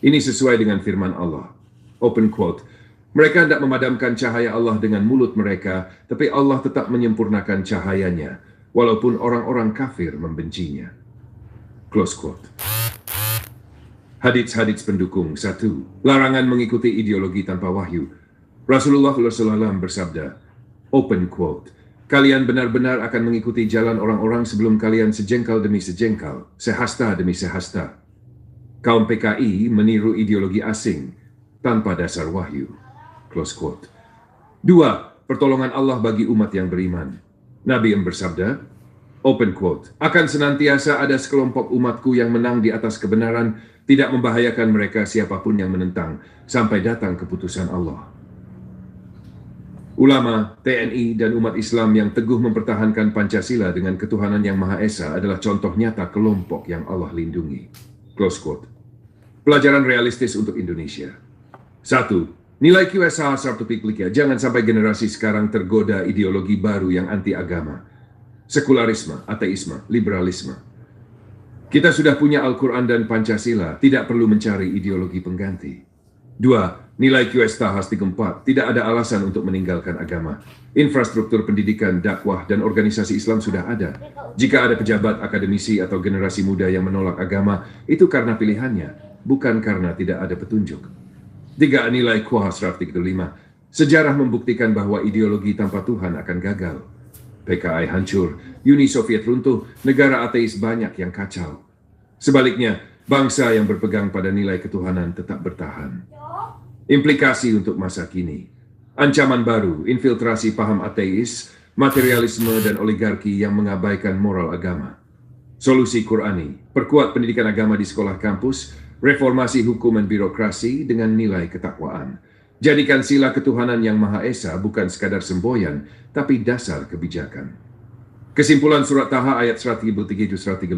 C: Ini sesuai dengan firman Allah. Open quote. Mereka hendak memadamkan cahaya Allah dengan mulut mereka, tapi Allah tetap menyempurnakan cahayanya, walaupun orang-orang kafir membencinya. Close quote. Hadits pendukung. 1. Larangan mengikuti ideologi tanpa wahyu. Rasulullah SAW bersabda, open quote. Kalian benar-benar akan mengikuti jalan orang-orang sebelum kalian sejengkal demi sejengkal, sehasta demi sehasta. Kaum PKI meniru ideologi asing tanpa dasar wahyu. Close quote. 2. Pertolongan Allah bagi umat yang beriman. Nabi yang bersabda, open quote, akan senantiasa ada sekelompok umatku yang menang di atas kebenaran, tidak membahayakan mereka siapapun yang menentang, sampai datang keputusan Allah. Ulama, TNI, dan umat Islam yang teguh mempertahankan Pancasila dengan ketuhanan yang Maha Esa adalah contoh nyata kelompok yang Allah lindungi. Close quote. Pelajaran realistis untuk Indonesia. 1. Nilai QSH Sartopiklikia, jangan sampai generasi sekarang tergoda ideologi baru yang anti agama. Sekularisme, ateisme, liberalisme. Kita sudah punya Al-Quran dan Pancasila, tidak perlu mencari ideologi pengganti. 2. Nilai QS Tahas 34, tidak ada alasan untuk meninggalkan agama. Infrastruktur pendidikan, dakwah, dan organisasi Islam sudah ada. Jika ada pejabat, akademisi, atau generasi muda yang menolak agama, itu karena pilihannya, bukan karena tidak ada petunjuk. 3. Nilai Kuhas 135, sejarah membuktikan bahwa ideologi tanpa Tuhan akan gagal. PKI hancur, Uni Soviet runtuh, negara ateis banyak yang kacau. Sebaliknya, bangsa yang berpegang pada nilai ketuhanan tetap bertahan. Implikasi untuk masa kini. Ancaman baru, infiltrasi paham ateis, materialisme, dan oligarki yang mengabaikan moral agama. Solusi Qurani, perkuat pendidikan agama di sekolah kampus, reformasi hukum dan birokrasi dengan nilai ketakwaan. Jadikan sila ketuhanan yang Maha Esa bukan sekadar semboyan, tapi dasar kebijakan. Kesimpulan surat Taha ayat 133-135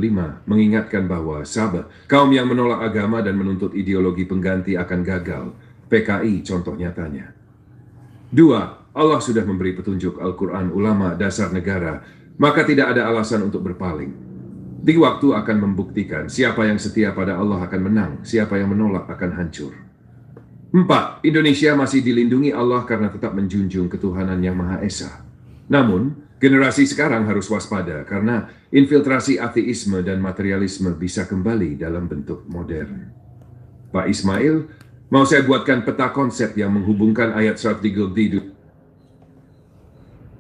C: mengingatkan bahwa sabar, kaum yang menolak agama dan menuntut ideologi pengganti akan gagal. PKI contoh nyatanya. 2. Allah sudah memberi petunjuk Al-Quran, ulama, dasar negara, maka tidak ada alasan untuk berpaling. Di waktu akan membuktikan siapa yang setia pada Allah akan menang, siapa yang menolak akan hancur. 4. Indonesia masih dilindungi Allah karena tetap menjunjung ketuhanan yang Maha Esa. Namun, generasi sekarang harus waspada karena infiltrasi ateisme dan materialisme bisa kembali dalam bentuk modern. Pak Ismail, mau saya buatkan peta konsep yang menghubungkan ayat 133.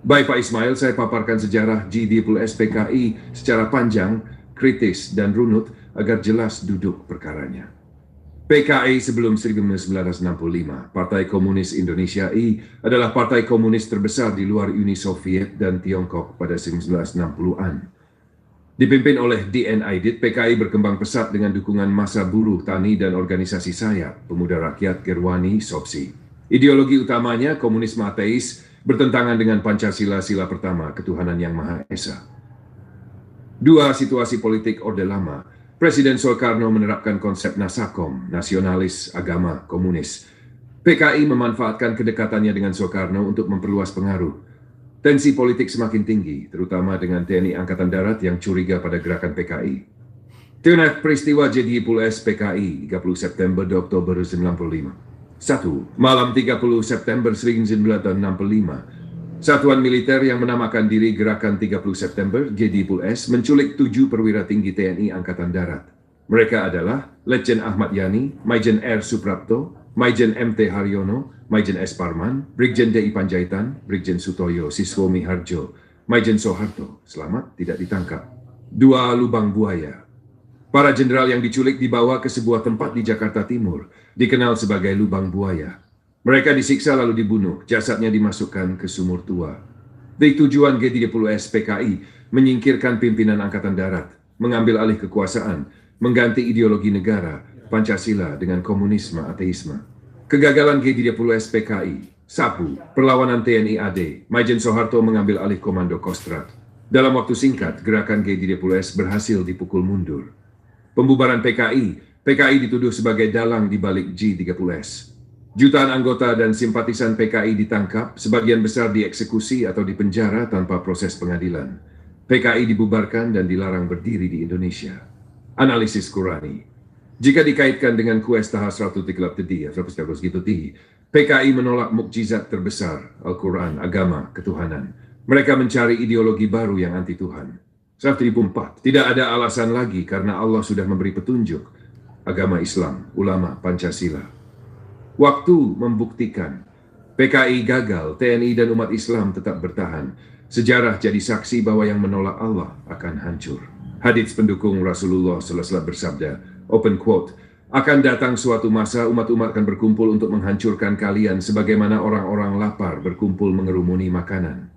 C: Baik Pak Ismail, saya paparkan sejarah G30S PKI secara panjang, kritis, dan runut agar jelas duduk perkaranya. PKI sebelum 1965, Partai Komunis Indonesia I, adalah partai komunis terbesar di luar Uni Soviet dan Tiongkok pada 1960-an. Dipimpin oleh D.N. Aidit, PKI berkembang pesat dengan dukungan massa buruh, tani, dan organisasi sayap, pemuda rakyat, Gerwani, Sopsi. Ideologi utamanya, komunisme ateis, bertentangan dengan Pancasila, sila pertama, ketuhanan yang Maha Esa. 2. Situasi politik Orde Lama. Presiden Soekarno menerapkan konsep Nasakom, nasionalis, agama, komunis. PKI memanfaatkan kedekatannya dengan Soekarno untuk memperluas pengaruh. Tensi politik semakin tinggi, terutama dengan TNI Angkatan Darat yang curiga pada gerakan PKI. Teonak peristiwa G30S PKI, 30 September dan Oktober 1995. 1. Malam 30 September 1965. Satuan militer yang menamakan diri Gerakan 30 September, G30S, menculik 7 perwira tinggi TNI Angkatan Darat. Mereka adalah Letjen Ahmad Yani, Maijen R. Suprapto, Maijen MT Haryono, Maijen S. Parman, Brigjen DI Panjaitan, Brigjen Sutoyo Siswo Miharjo, Maijen Soeharto, selamat tidak ditangkap. 2 lubang buaya. Para jenderal yang diculik dibawa ke sebuah tempat di Jakarta Timur, dikenal sebagai lubang buaya. Mereka disiksa lalu dibunuh, jasadnya dimasukkan ke sumur tua. Tujuan G30S PKI menyingkirkan pimpinan Angkatan Darat, mengambil alih kekuasaan, mengganti ideologi negara, Pancasila dengan komunisme ateisme. Kegagalan G30S PKI, Sapu, perlawanan TNI AD, Maijen Soeharto mengambil alih komando Kostrad. Dalam waktu singkat, gerakan G30S berhasil dipukul mundur. Pembubaran PKI dituduh sebagai dalang di balik G30S. Jutaan anggota dan simpatisan PKI ditangkap, sebagian besar dieksekusi atau dipenjara tanpa proses pengadilan. PKI dibubarkan dan dilarang berdiri di Indonesia. Analisis Qurani. Jika dikaitkan dengan Kuesta Hasratu Tiklab Tedi, PKI menolak mukjizat terbesar, Al-Quran, agama, ketuhanan. Mereka mencari ideologi baru yang anti Tuhan. 104. Tidak ada alasan lagi karena Allah sudah memberi petunjuk. Agama Islam, ulama, Pancasila. Waktu membuktikan. PKI gagal, TNI dan umat Islam tetap bertahan. Sejarah jadi saksi bahwa yang menolak Allah akan hancur. Hadits pendukung Rasulullah SAW bersabda, open quote, akan datang suatu masa umat-umat akan berkumpul untuk menghancurkan kalian sebagaimana orang-orang lapar berkumpul mengerumuni makanan.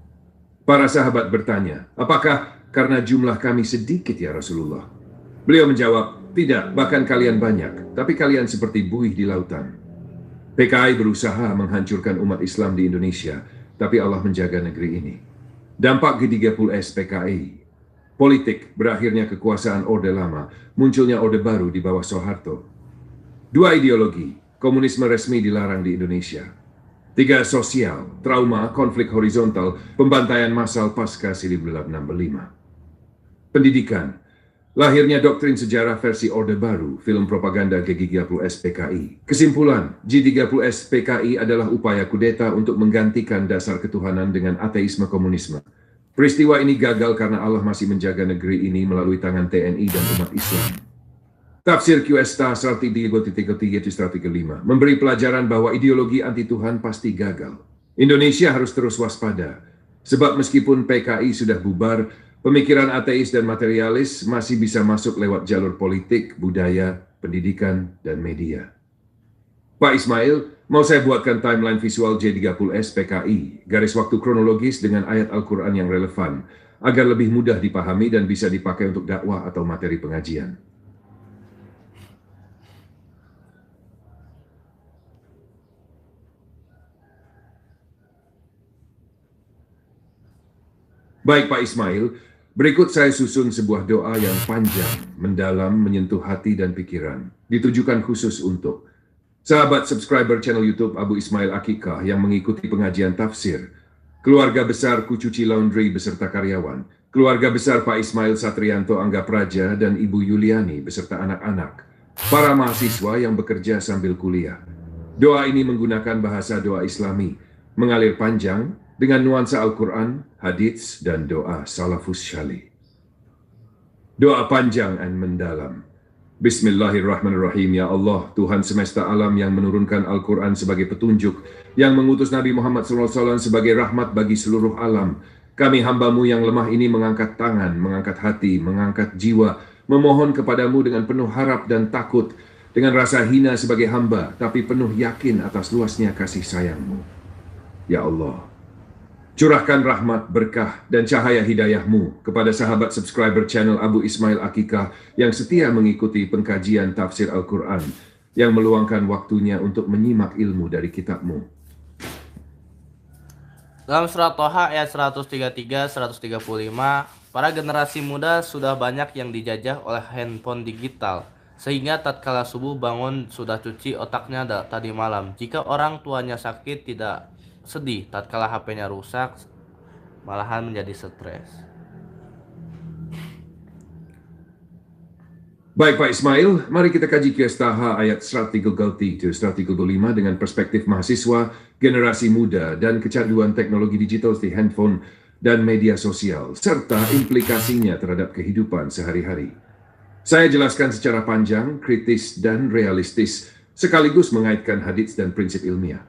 C: Para sahabat bertanya, apakah karena jumlah kami sedikit ya Rasulullah? Beliau menjawab, tidak, bahkan kalian banyak, tapi kalian seperti buih di lautan. PKI berusaha menghancurkan umat Islam di Indonesia, tapi Allah menjaga negeri ini. Dampak G30S PKI. Politik, berakhirnya kekuasaan Orde Lama, munculnya Orde Baru di bawah Soeharto. 2 ideologi, komunisme resmi dilarang di Indonesia. 3 sosial, trauma, konflik horizontal, pembantaian massal pasca 1965. Pendidikan, lahirnya doktrin sejarah versi Orde Baru, film propaganda G30S PKI. Kesimpulan, G30S PKI adalah upaya kudeta untuk menggantikan dasar ketuhanan dengan ateisme komunisme. Peristiwa ini gagal karena Allah masih menjaga negeri ini melalui tangan TNI dan umat Islam. Tafsir Qesta 133-5 memberi pelajaran bahwa ideologi anti Tuhan pasti gagal. Indonesia harus terus waspada, sebab meskipun PKI sudah bubar, pemikiran ateis dan materialis masih bisa masuk lewat jalur politik, budaya, pendidikan, dan media. Pak Ismail, mau saya buatkan timeline visual G30S PKI, garis waktu kronologis dengan ayat Al-Quran yang relevan, agar lebih mudah dipahami dan bisa dipakai untuk dakwah atau materi pengajian. Baik Pak Ismail, berikut saya susun sebuah doa yang panjang, mendalam, menyentuh hati dan pikiran, ditujukan khusus untuk sahabat subscriber channel YouTube Abu Ismail Akikah yang mengikuti pengajian tafsir, keluarga besar Kucuci Laundry beserta karyawan, keluarga besar Pak Ismail Satrianto Angga Praja dan Ibu Yuliani beserta anak-anak, para mahasiswa yang bekerja sambil kuliah. Doa ini menggunakan bahasa doa Islami, mengalir panjang dengan nuansa Al-Quran, hadits, dan doa salafus syalih. Doa panjang dan mendalam. Bismillahirrahmanirrahim. Ya Allah, Tuhan semesta alam yang menurunkan Al-Quran sebagai petunjuk, yang mengutus Nabi Muhammad SAW sebagai rahmat bagi seluruh alam. Kami hamba-Mu yang lemah ini mengangkat tangan, mengangkat hati, mengangkat jiwa, memohon kepadamu dengan penuh harap dan takut, dengan rasa hina sebagai hamba, tapi penuh yakin atas luasnya kasih sayang-Mu. Ya Allah, curahkan rahmat, berkah, dan cahaya hidayah-Mu kepada sahabat subscriber channel Abu Ismail Akikah yang setia mengikuti pengkajian tafsir Al-Quran, yang meluangkan waktunya untuk menyimak ilmu dari kitab-Mu.
A: Dalam surat Toha ayat 133-135, para generasi muda sudah banyak yang dijajah oleh handphone digital, sehingga tatkala subuh bangun sudah cuci otaknya tadi malam. Jika orang tuanya sakit tidak sedih, tatkala HP-nya rusak malahan menjadi stres.
C: Baik Pak Ismail, mari kita kaji Qesta ayat 133-135 dengan perspektif mahasiswa, generasi muda, dan kecanduan teknologi digital di handphone dan media sosial, serta implikasinya terhadap kehidupan sehari-hari. Saya jelaskan secara panjang, kritis, dan realistis, sekaligus mengaitkan hadits dan prinsip ilmiah.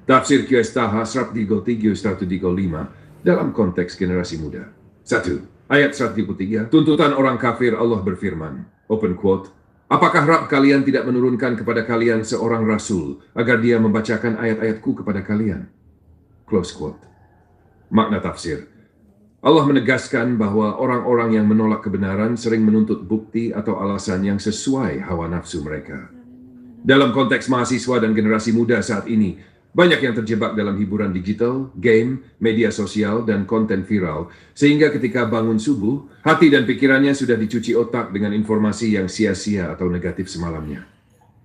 C: Tafsir QS Taha 133-135 dalam konteks generasi muda. 1. Ayat 133, tuntutan orang kafir Allah berfirman, open quote, apakah Rabb kalian tidak menurunkan kepada kalian seorang rasul agar dia membacakan ayat-ayatku kepada kalian? Close quote. Makna tafsir. Allah menegaskan bahwa orang-orang yang menolak kebenaran sering menuntut bukti atau alasan yang sesuai hawa nafsu mereka. Dalam konteks mahasiswa dan generasi muda saat ini, banyak yang terjebak dalam hiburan digital, game, media sosial, dan konten viral, sehingga ketika bangun subuh, hati dan pikirannya sudah dicuci otak dengan informasi yang sia-sia atau negatif semalamnya.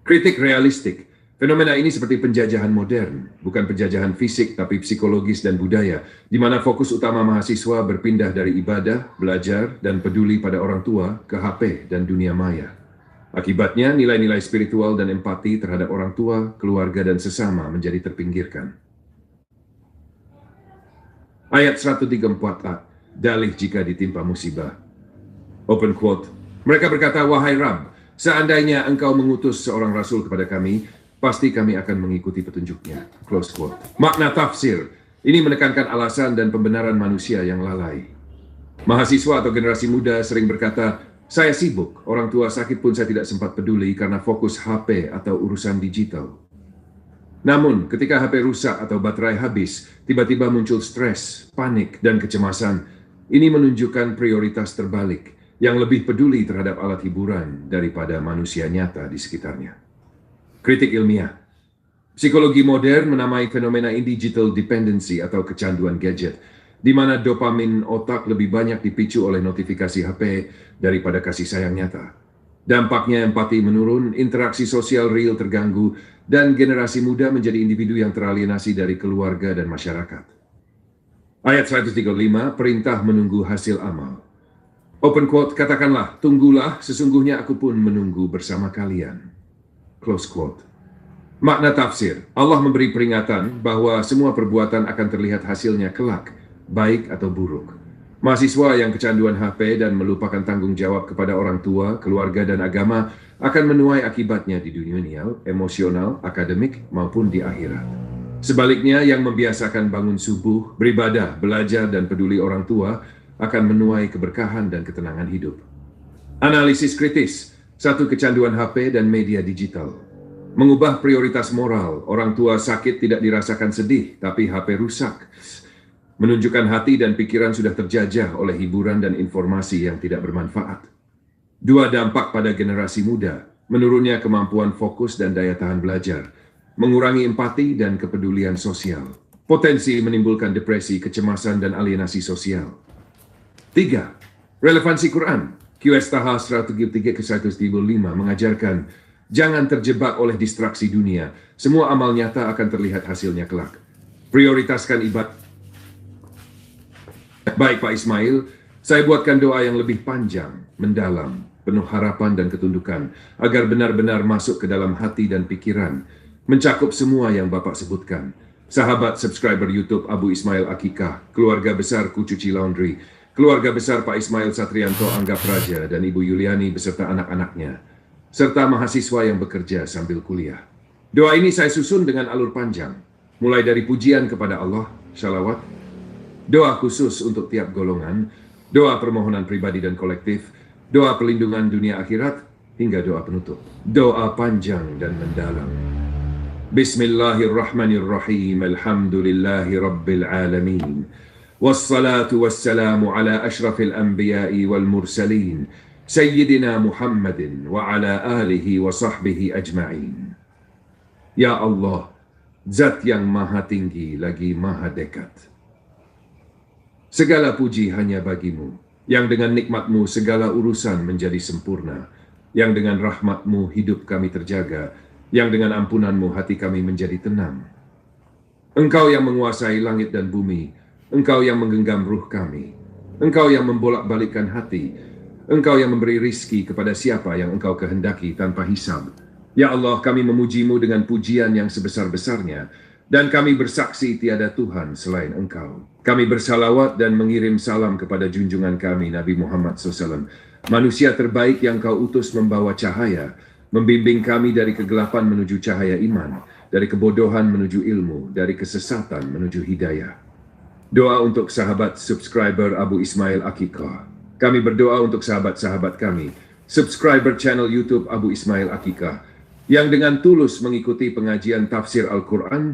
C: Kritik realistik. Fenomena ini seperti penjajahan modern, bukan penjajahan fisik tapi psikologis dan budaya, di mana fokus utama mahasiswa berpindah dari ibadah, belajar, dan peduli pada orang tua ke HP dan dunia maya. Akibatnya, nilai-nilai spiritual dan empati terhadap orang tua, keluarga, dan sesama menjadi terpinggirkan. Ayat 134a, dalih jika ditimpa musibah. Open quote, mereka berkata, wahai Rabb, seandainya engkau mengutus seorang rasul kepada kami, pasti kami akan mengikuti petunjuknya. Close quote. Makna tafsir. Ini menekankan alasan dan pembenaran manusia yang lalai. Mahasiswa atau generasi muda sering berkata, saya sibuk, orang tua sakit pun saya tidak sempat peduli karena fokus HP atau urusan digital. Namun, ketika HP rusak atau baterai habis, tiba-tiba muncul stres, panik, dan kecemasan. Ini menunjukkan prioritas terbalik, yang lebih peduli terhadap alat hiburan daripada manusia nyata di sekitarnya. Kritik ilmiah. Psikologi modern menamai fenomena ini digital dependency atau kecanduan gadget, di mana dopamin otak lebih banyak dipicu oleh notifikasi HP daripada kasih sayang nyata. Dampaknya empati menurun, interaksi sosial real terganggu, dan generasi muda menjadi individu yang teralienasi dari keluarga dan masyarakat. Ayat 135, perintah menunggu hasil amal. Open quote, katakanlah, tunggulah, sesungguhnya aku pun menunggu bersama kalian. Close quote. Makna tafsir, Allah memberi peringatan bahwa semua perbuatan akan terlihat hasilnya kelak, baik atau buruk. Mahasiswa yang kecanduan HP dan melupakan tanggung jawab kepada orang tua, keluarga, dan agama akan menuai akibatnya di dunia emosional, akademik, maupun di akhirat. Sebaliknya, yang membiasakan bangun subuh, beribadah, belajar, dan peduli orang tua akan menuai keberkahan dan ketenangan hidup. Analisis kritis. 1. Kecanduan HP dan media digital. Mengubah prioritas moral, orang tua sakit tidak dirasakan sedih, tapi HP rusak. Menunjukkan hati dan pikiran sudah terjajah oleh hiburan dan informasi yang tidak bermanfaat. 2. Dampak pada generasi muda, menurunnya kemampuan fokus dan daya tahan belajar, mengurangi empati dan kepedulian sosial, potensi menimbulkan depresi, kecemasan, dan alienasi sosial. 3. Relevansi Quran. QS Taha 133-135 mengajarkan, jangan terjebak oleh distraksi dunia. Semua amal nyata akan terlihat hasilnya kelak. Prioritaskan ibadah. Baik Pak Ismail, saya buatkan doa yang lebih panjang, mendalam, penuh harapan dan ketundukan, agar benar-benar masuk ke dalam hati dan pikiran, mencakup semua yang Bapak sebutkan. Sahabat subscriber YouTube Abu Ismail Akikah, keluarga besar Kucuci Laundry, keluarga besar Pak Ismail Satrianto Anggap Raja dan Ibu Yuliani beserta anak-anaknya, serta mahasiswa yang bekerja sambil kuliah. Doa ini saya susun dengan alur panjang, mulai dari pujian kepada Allah, shalawat, doa khusus untuk tiap golongan, doa permohonan pribadi dan kolektif, doa perlindungan dunia akhirat, hingga doa penutup. Doa panjang dan mendalam. Bismillahirrahmanirrahim. Alhamdulillahi Rabbil Alamin. Wassalatu wassalamu ala ashrafil anbiya'i wal mursalin. Sayyidina Muhammadin wa ala alihi wa sahbihi ajma'in. Ya Allah, Zat yang maha tinggi lagi maha dekat. Segala puji hanya bagimu, yang dengan nikmatmu segala urusan menjadi sempurna, yang dengan rahmatmu hidup kami terjaga, yang dengan ampunanmu hati kami menjadi tenang. Engkau yang menguasai langit dan bumi, Engkau yang menggenggam ruh kami, Engkau yang membolak-balikkan hati, Engkau yang memberi rizki kepada siapa yang Engkau kehendaki tanpa hisab. Ya Allah, kami memujimu dengan pujian yang sebesar-besarnya, dan kami bersaksi tiada Tuhan selain Engkau. Kami bersalawat dan mengirim salam kepada junjungan kami Nabi Muhammad SAW, manusia terbaik yang kau utus membawa cahaya, membimbing kami dari kegelapan menuju cahaya iman, dari kebodohan menuju ilmu, dari kesesatan menuju hidayah. Doa untuk sahabat subscriber Abu Ismail Akikah. Kami berdoa untuk sahabat-sahabat kami, subscriber channel YouTube Abu Ismail Akikah, yang dengan tulus mengikuti pengajian tafsir Al-Quran,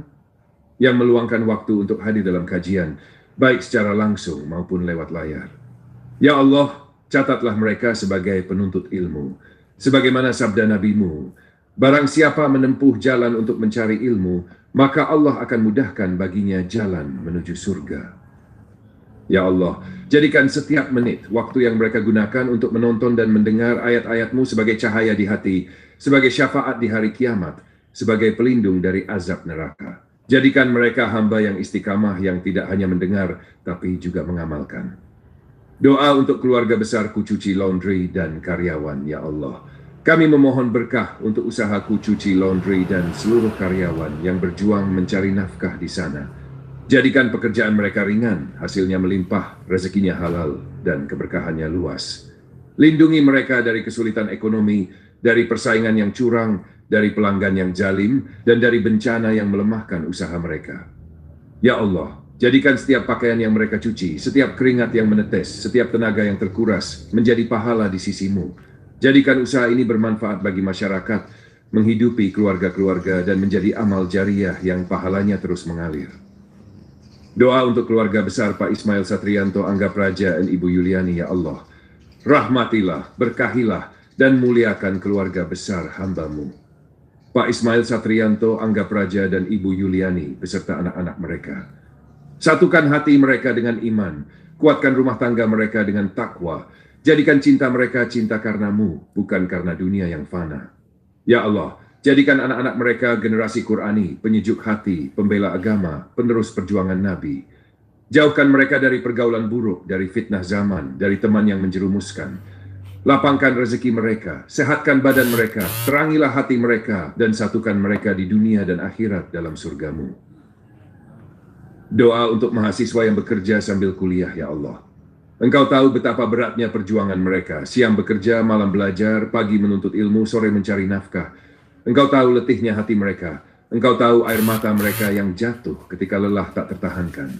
C: yang meluangkan waktu untuk hadir dalam kajian, baik secara langsung maupun lewat layar. Ya Allah, catatlah mereka sebagai penuntut ilmu. Sebagaimana sabda Nabi-Mu, barang siapa menempuh jalan untuk mencari ilmu, maka Allah akan mudahkan baginya jalan menuju surga. Ya Allah, jadikan setiap menit waktu yang mereka gunakan untuk menonton dan mendengar ayat-ayat-Mu sebagai cahaya di hati, sebagai syafaat di hari kiamat, sebagai pelindung dari azab neraka. Jadikan mereka hamba yang istiqamah, yang tidak hanya mendengar, tapi juga mengamalkan. Doa untuk keluarga besar Kucuci Laundry dan karyawan, ya Allah. Kami memohon berkah untuk usaha Kucuci Laundry dan seluruh karyawan yang berjuang mencari nafkah di sana. Jadikan pekerjaan mereka ringan, hasilnya melimpah, rezekinya halal, dan keberkahannya luas. Lindungi mereka dari kesulitan ekonomi, dari persaingan yang curang, dari pelanggan yang zalim, dan dari bencana yang melemahkan usaha mereka. Ya Allah, jadikan setiap pakaian yang mereka cuci, setiap keringat yang menetes, setiap tenaga yang terkuras, menjadi pahala di sisi-Mu. Jadikan usaha ini bermanfaat bagi masyarakat, menghidupi keluarga-keluarga, dan menjadi amal jariah yang pahalanya terus mengalir. Doa untuk keluarga besar Pak Ismail Satrianto, Angga Praja, dan Ibu Yuliani, ya Allah. Rahmatilah, berkahilah, dan muliakan keluarga besar hamba-Mu. Pak Ismail Satrianto, Angga Praja, dan Ibu Yuliani beserta anak-anak mereka. Satukan hati mereka dengan iman, kuatkan rumah tangga mereka dengan takwa, jadikan cinta mereka cinta karena-Mu, bukan karena dunia yang fana. Ya Allah, jadikan anak-anak mereka generasi Qurani, penyejuk hati, pembela agama, penerus perjuangan Nabi. Jauhkan mereka dari pergaulan buruk, dari fitnah zaman, dari teman yang menjerumuskan. Lapangkan rezeki mereka, sehatkan badan mereka, terangilah hati mereka, dan satukan mereka di dunia dan akhirat dalam surga-Mu. Doa untuk mahasiswa yang bekerja sambil kuliah, ya Allah. Engkau tahu betapa beratnya perjuangan mereka, siang bekerja, malam belajar, pagi menuntut ilmu, sore mencari nafkah. Engkau tahu letihnya hati mereka, Engkau tahu air mata mereka yang jatuh ketika lelah tak tertahankan.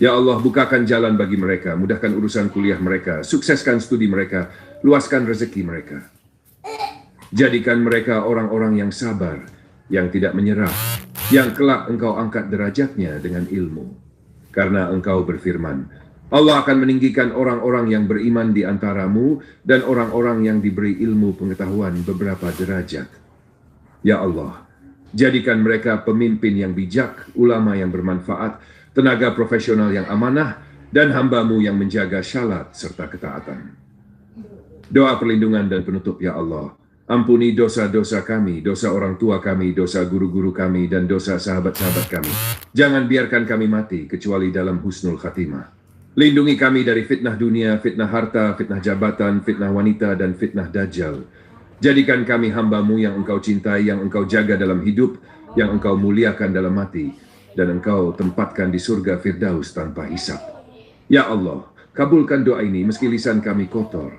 C: Ya Allah, bukakan jalan bagi mereka, mudahkan urusan kuliah mereka, sukseskan studi mereka, luaskan rezeki mereka. Jadikan mereka orang-orang yang sabar, yang tidak menyerah, yang kelak Engkau angkat derajatnya dengan ilmu. Karena Engkau berfirman, Allah akan meninggikan orang-orang yang beriman di antaramu dan orang-orang yang diberi ilmu pengetahuan beberapa derajat. Ya Allah, jadikan mereka pemimpin yang bijak, ulama yang bermanfaat, tenaga profesional yang amanah, dan hamba-Mu yang menjaga syalat serta ketaatan. Doa perlindungan dan penutup, ya Allah. Ampuni dosa-dosa kami, dosa orang tua kami, dosa guru-guru kami, dan dosa sahabat-sahabat kami. Jangan biarkan kami mati kecuali dalam husnul khatimah. Lindungi kami dari fitnah dunia, fitnah harta, fitnah jabatan, fitnah wanita, dan fitnah dajjal. Jadikan kami hamba-Mu yang Engkau cintai, yang Engkau jaga dalam hidup, yang Engkau muliakan dalam mati, dan Engkau tempatkan di surga Firdaus tanpa hisab. Ya Allah, kabulkan doa ini meski lisan kami kotor,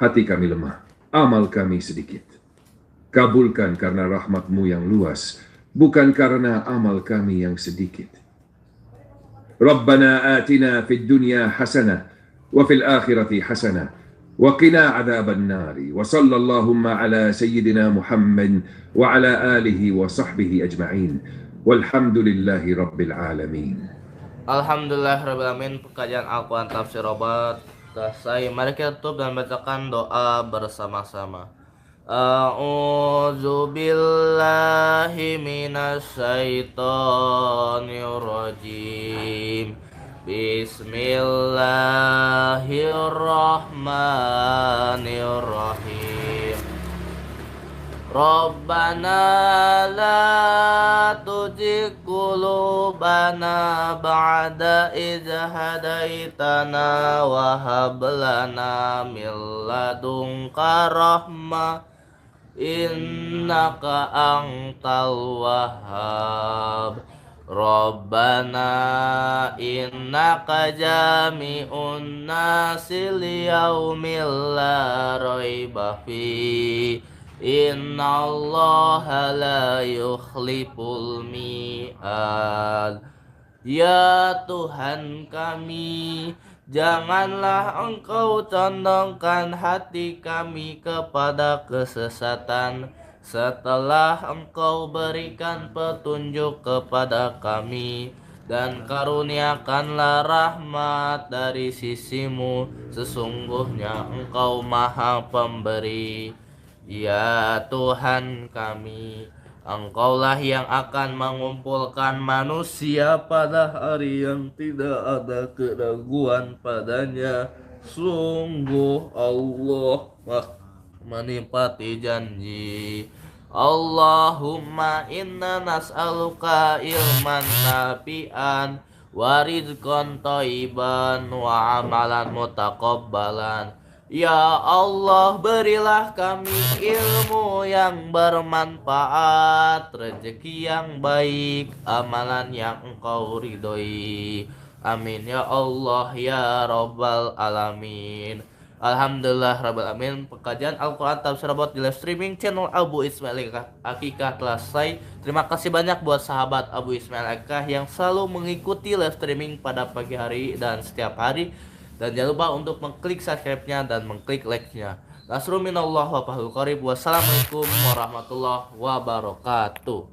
C: hati kami lemah, amal kami sedikit. Kabulkan karena rahmat-Mu yang luas, bukan karena amal kami yang sedikit. Rabbana atina fid dunya hasanah, wa fil akhirati hasanah, wa qina adzaban nari, wa sallallahu ala sayyidina Muhammad, wa ala alihi wa sahbihi ajma'in. Walhamdulillahi rabbil alamin.
A: Alhamdulillah rabbil alamin. Kajian Al-Quran Tafsir Obat selesai. Mari kita tutup dan bacakan doa bersama-sama. A'udzu billahi minasyaitonir rajim. Bismillahirrahmanirrahim. Rabbana la tuzigh qulubana ba'da idh hadaitana wa hab lana min ladunka rahmah innaka antal wahhab. Rabbana innaka jami'un nasi liyaumil la raiba fi innallaha la yukhliful mi'ad. Ya Tuhan kami, janganlah Engkau condongkan hati kami kepada kesesatan setelah Engkau berikan petunjuk kepada kami, dan karuniakanlah rahmat dari sisimu, sesungguhnya Engkau Maha Pemberi. Ya Tuhan kami, Engkaulah yang akan mengumpulkan manusia pada hari yang tidak ada keraguan padanya. Sungguh Allah menepati janji. Allahumma inna nas'aluka ilman nafi'an wa rizqan thayyiban wa amalan mutaqabbalan. Ya Allah, berilah kami ilmu yang bermanfaat, rezeki yang baik, amalan yang Engkau ridhoi. Amin ya Allah ya Rabbal Alamin. Alhamdulillah Rabbil Alamin. Pekajian Al-Quran Tafsir Abad di live streaming channel Abu Ismail Akikah telah selesai. Terima kasih banyak buat sahabat Abu Ismail Akikah yang selalu mengikuti live streaming pada pagi hari dan setiap hari. Dan jangan lupa untuk mengklik subscribe-nya dan mengklik like-nya. Nasrul minallah wa fahlul qarib. Wassalamualaikum warahmatullahi wabarakatuh.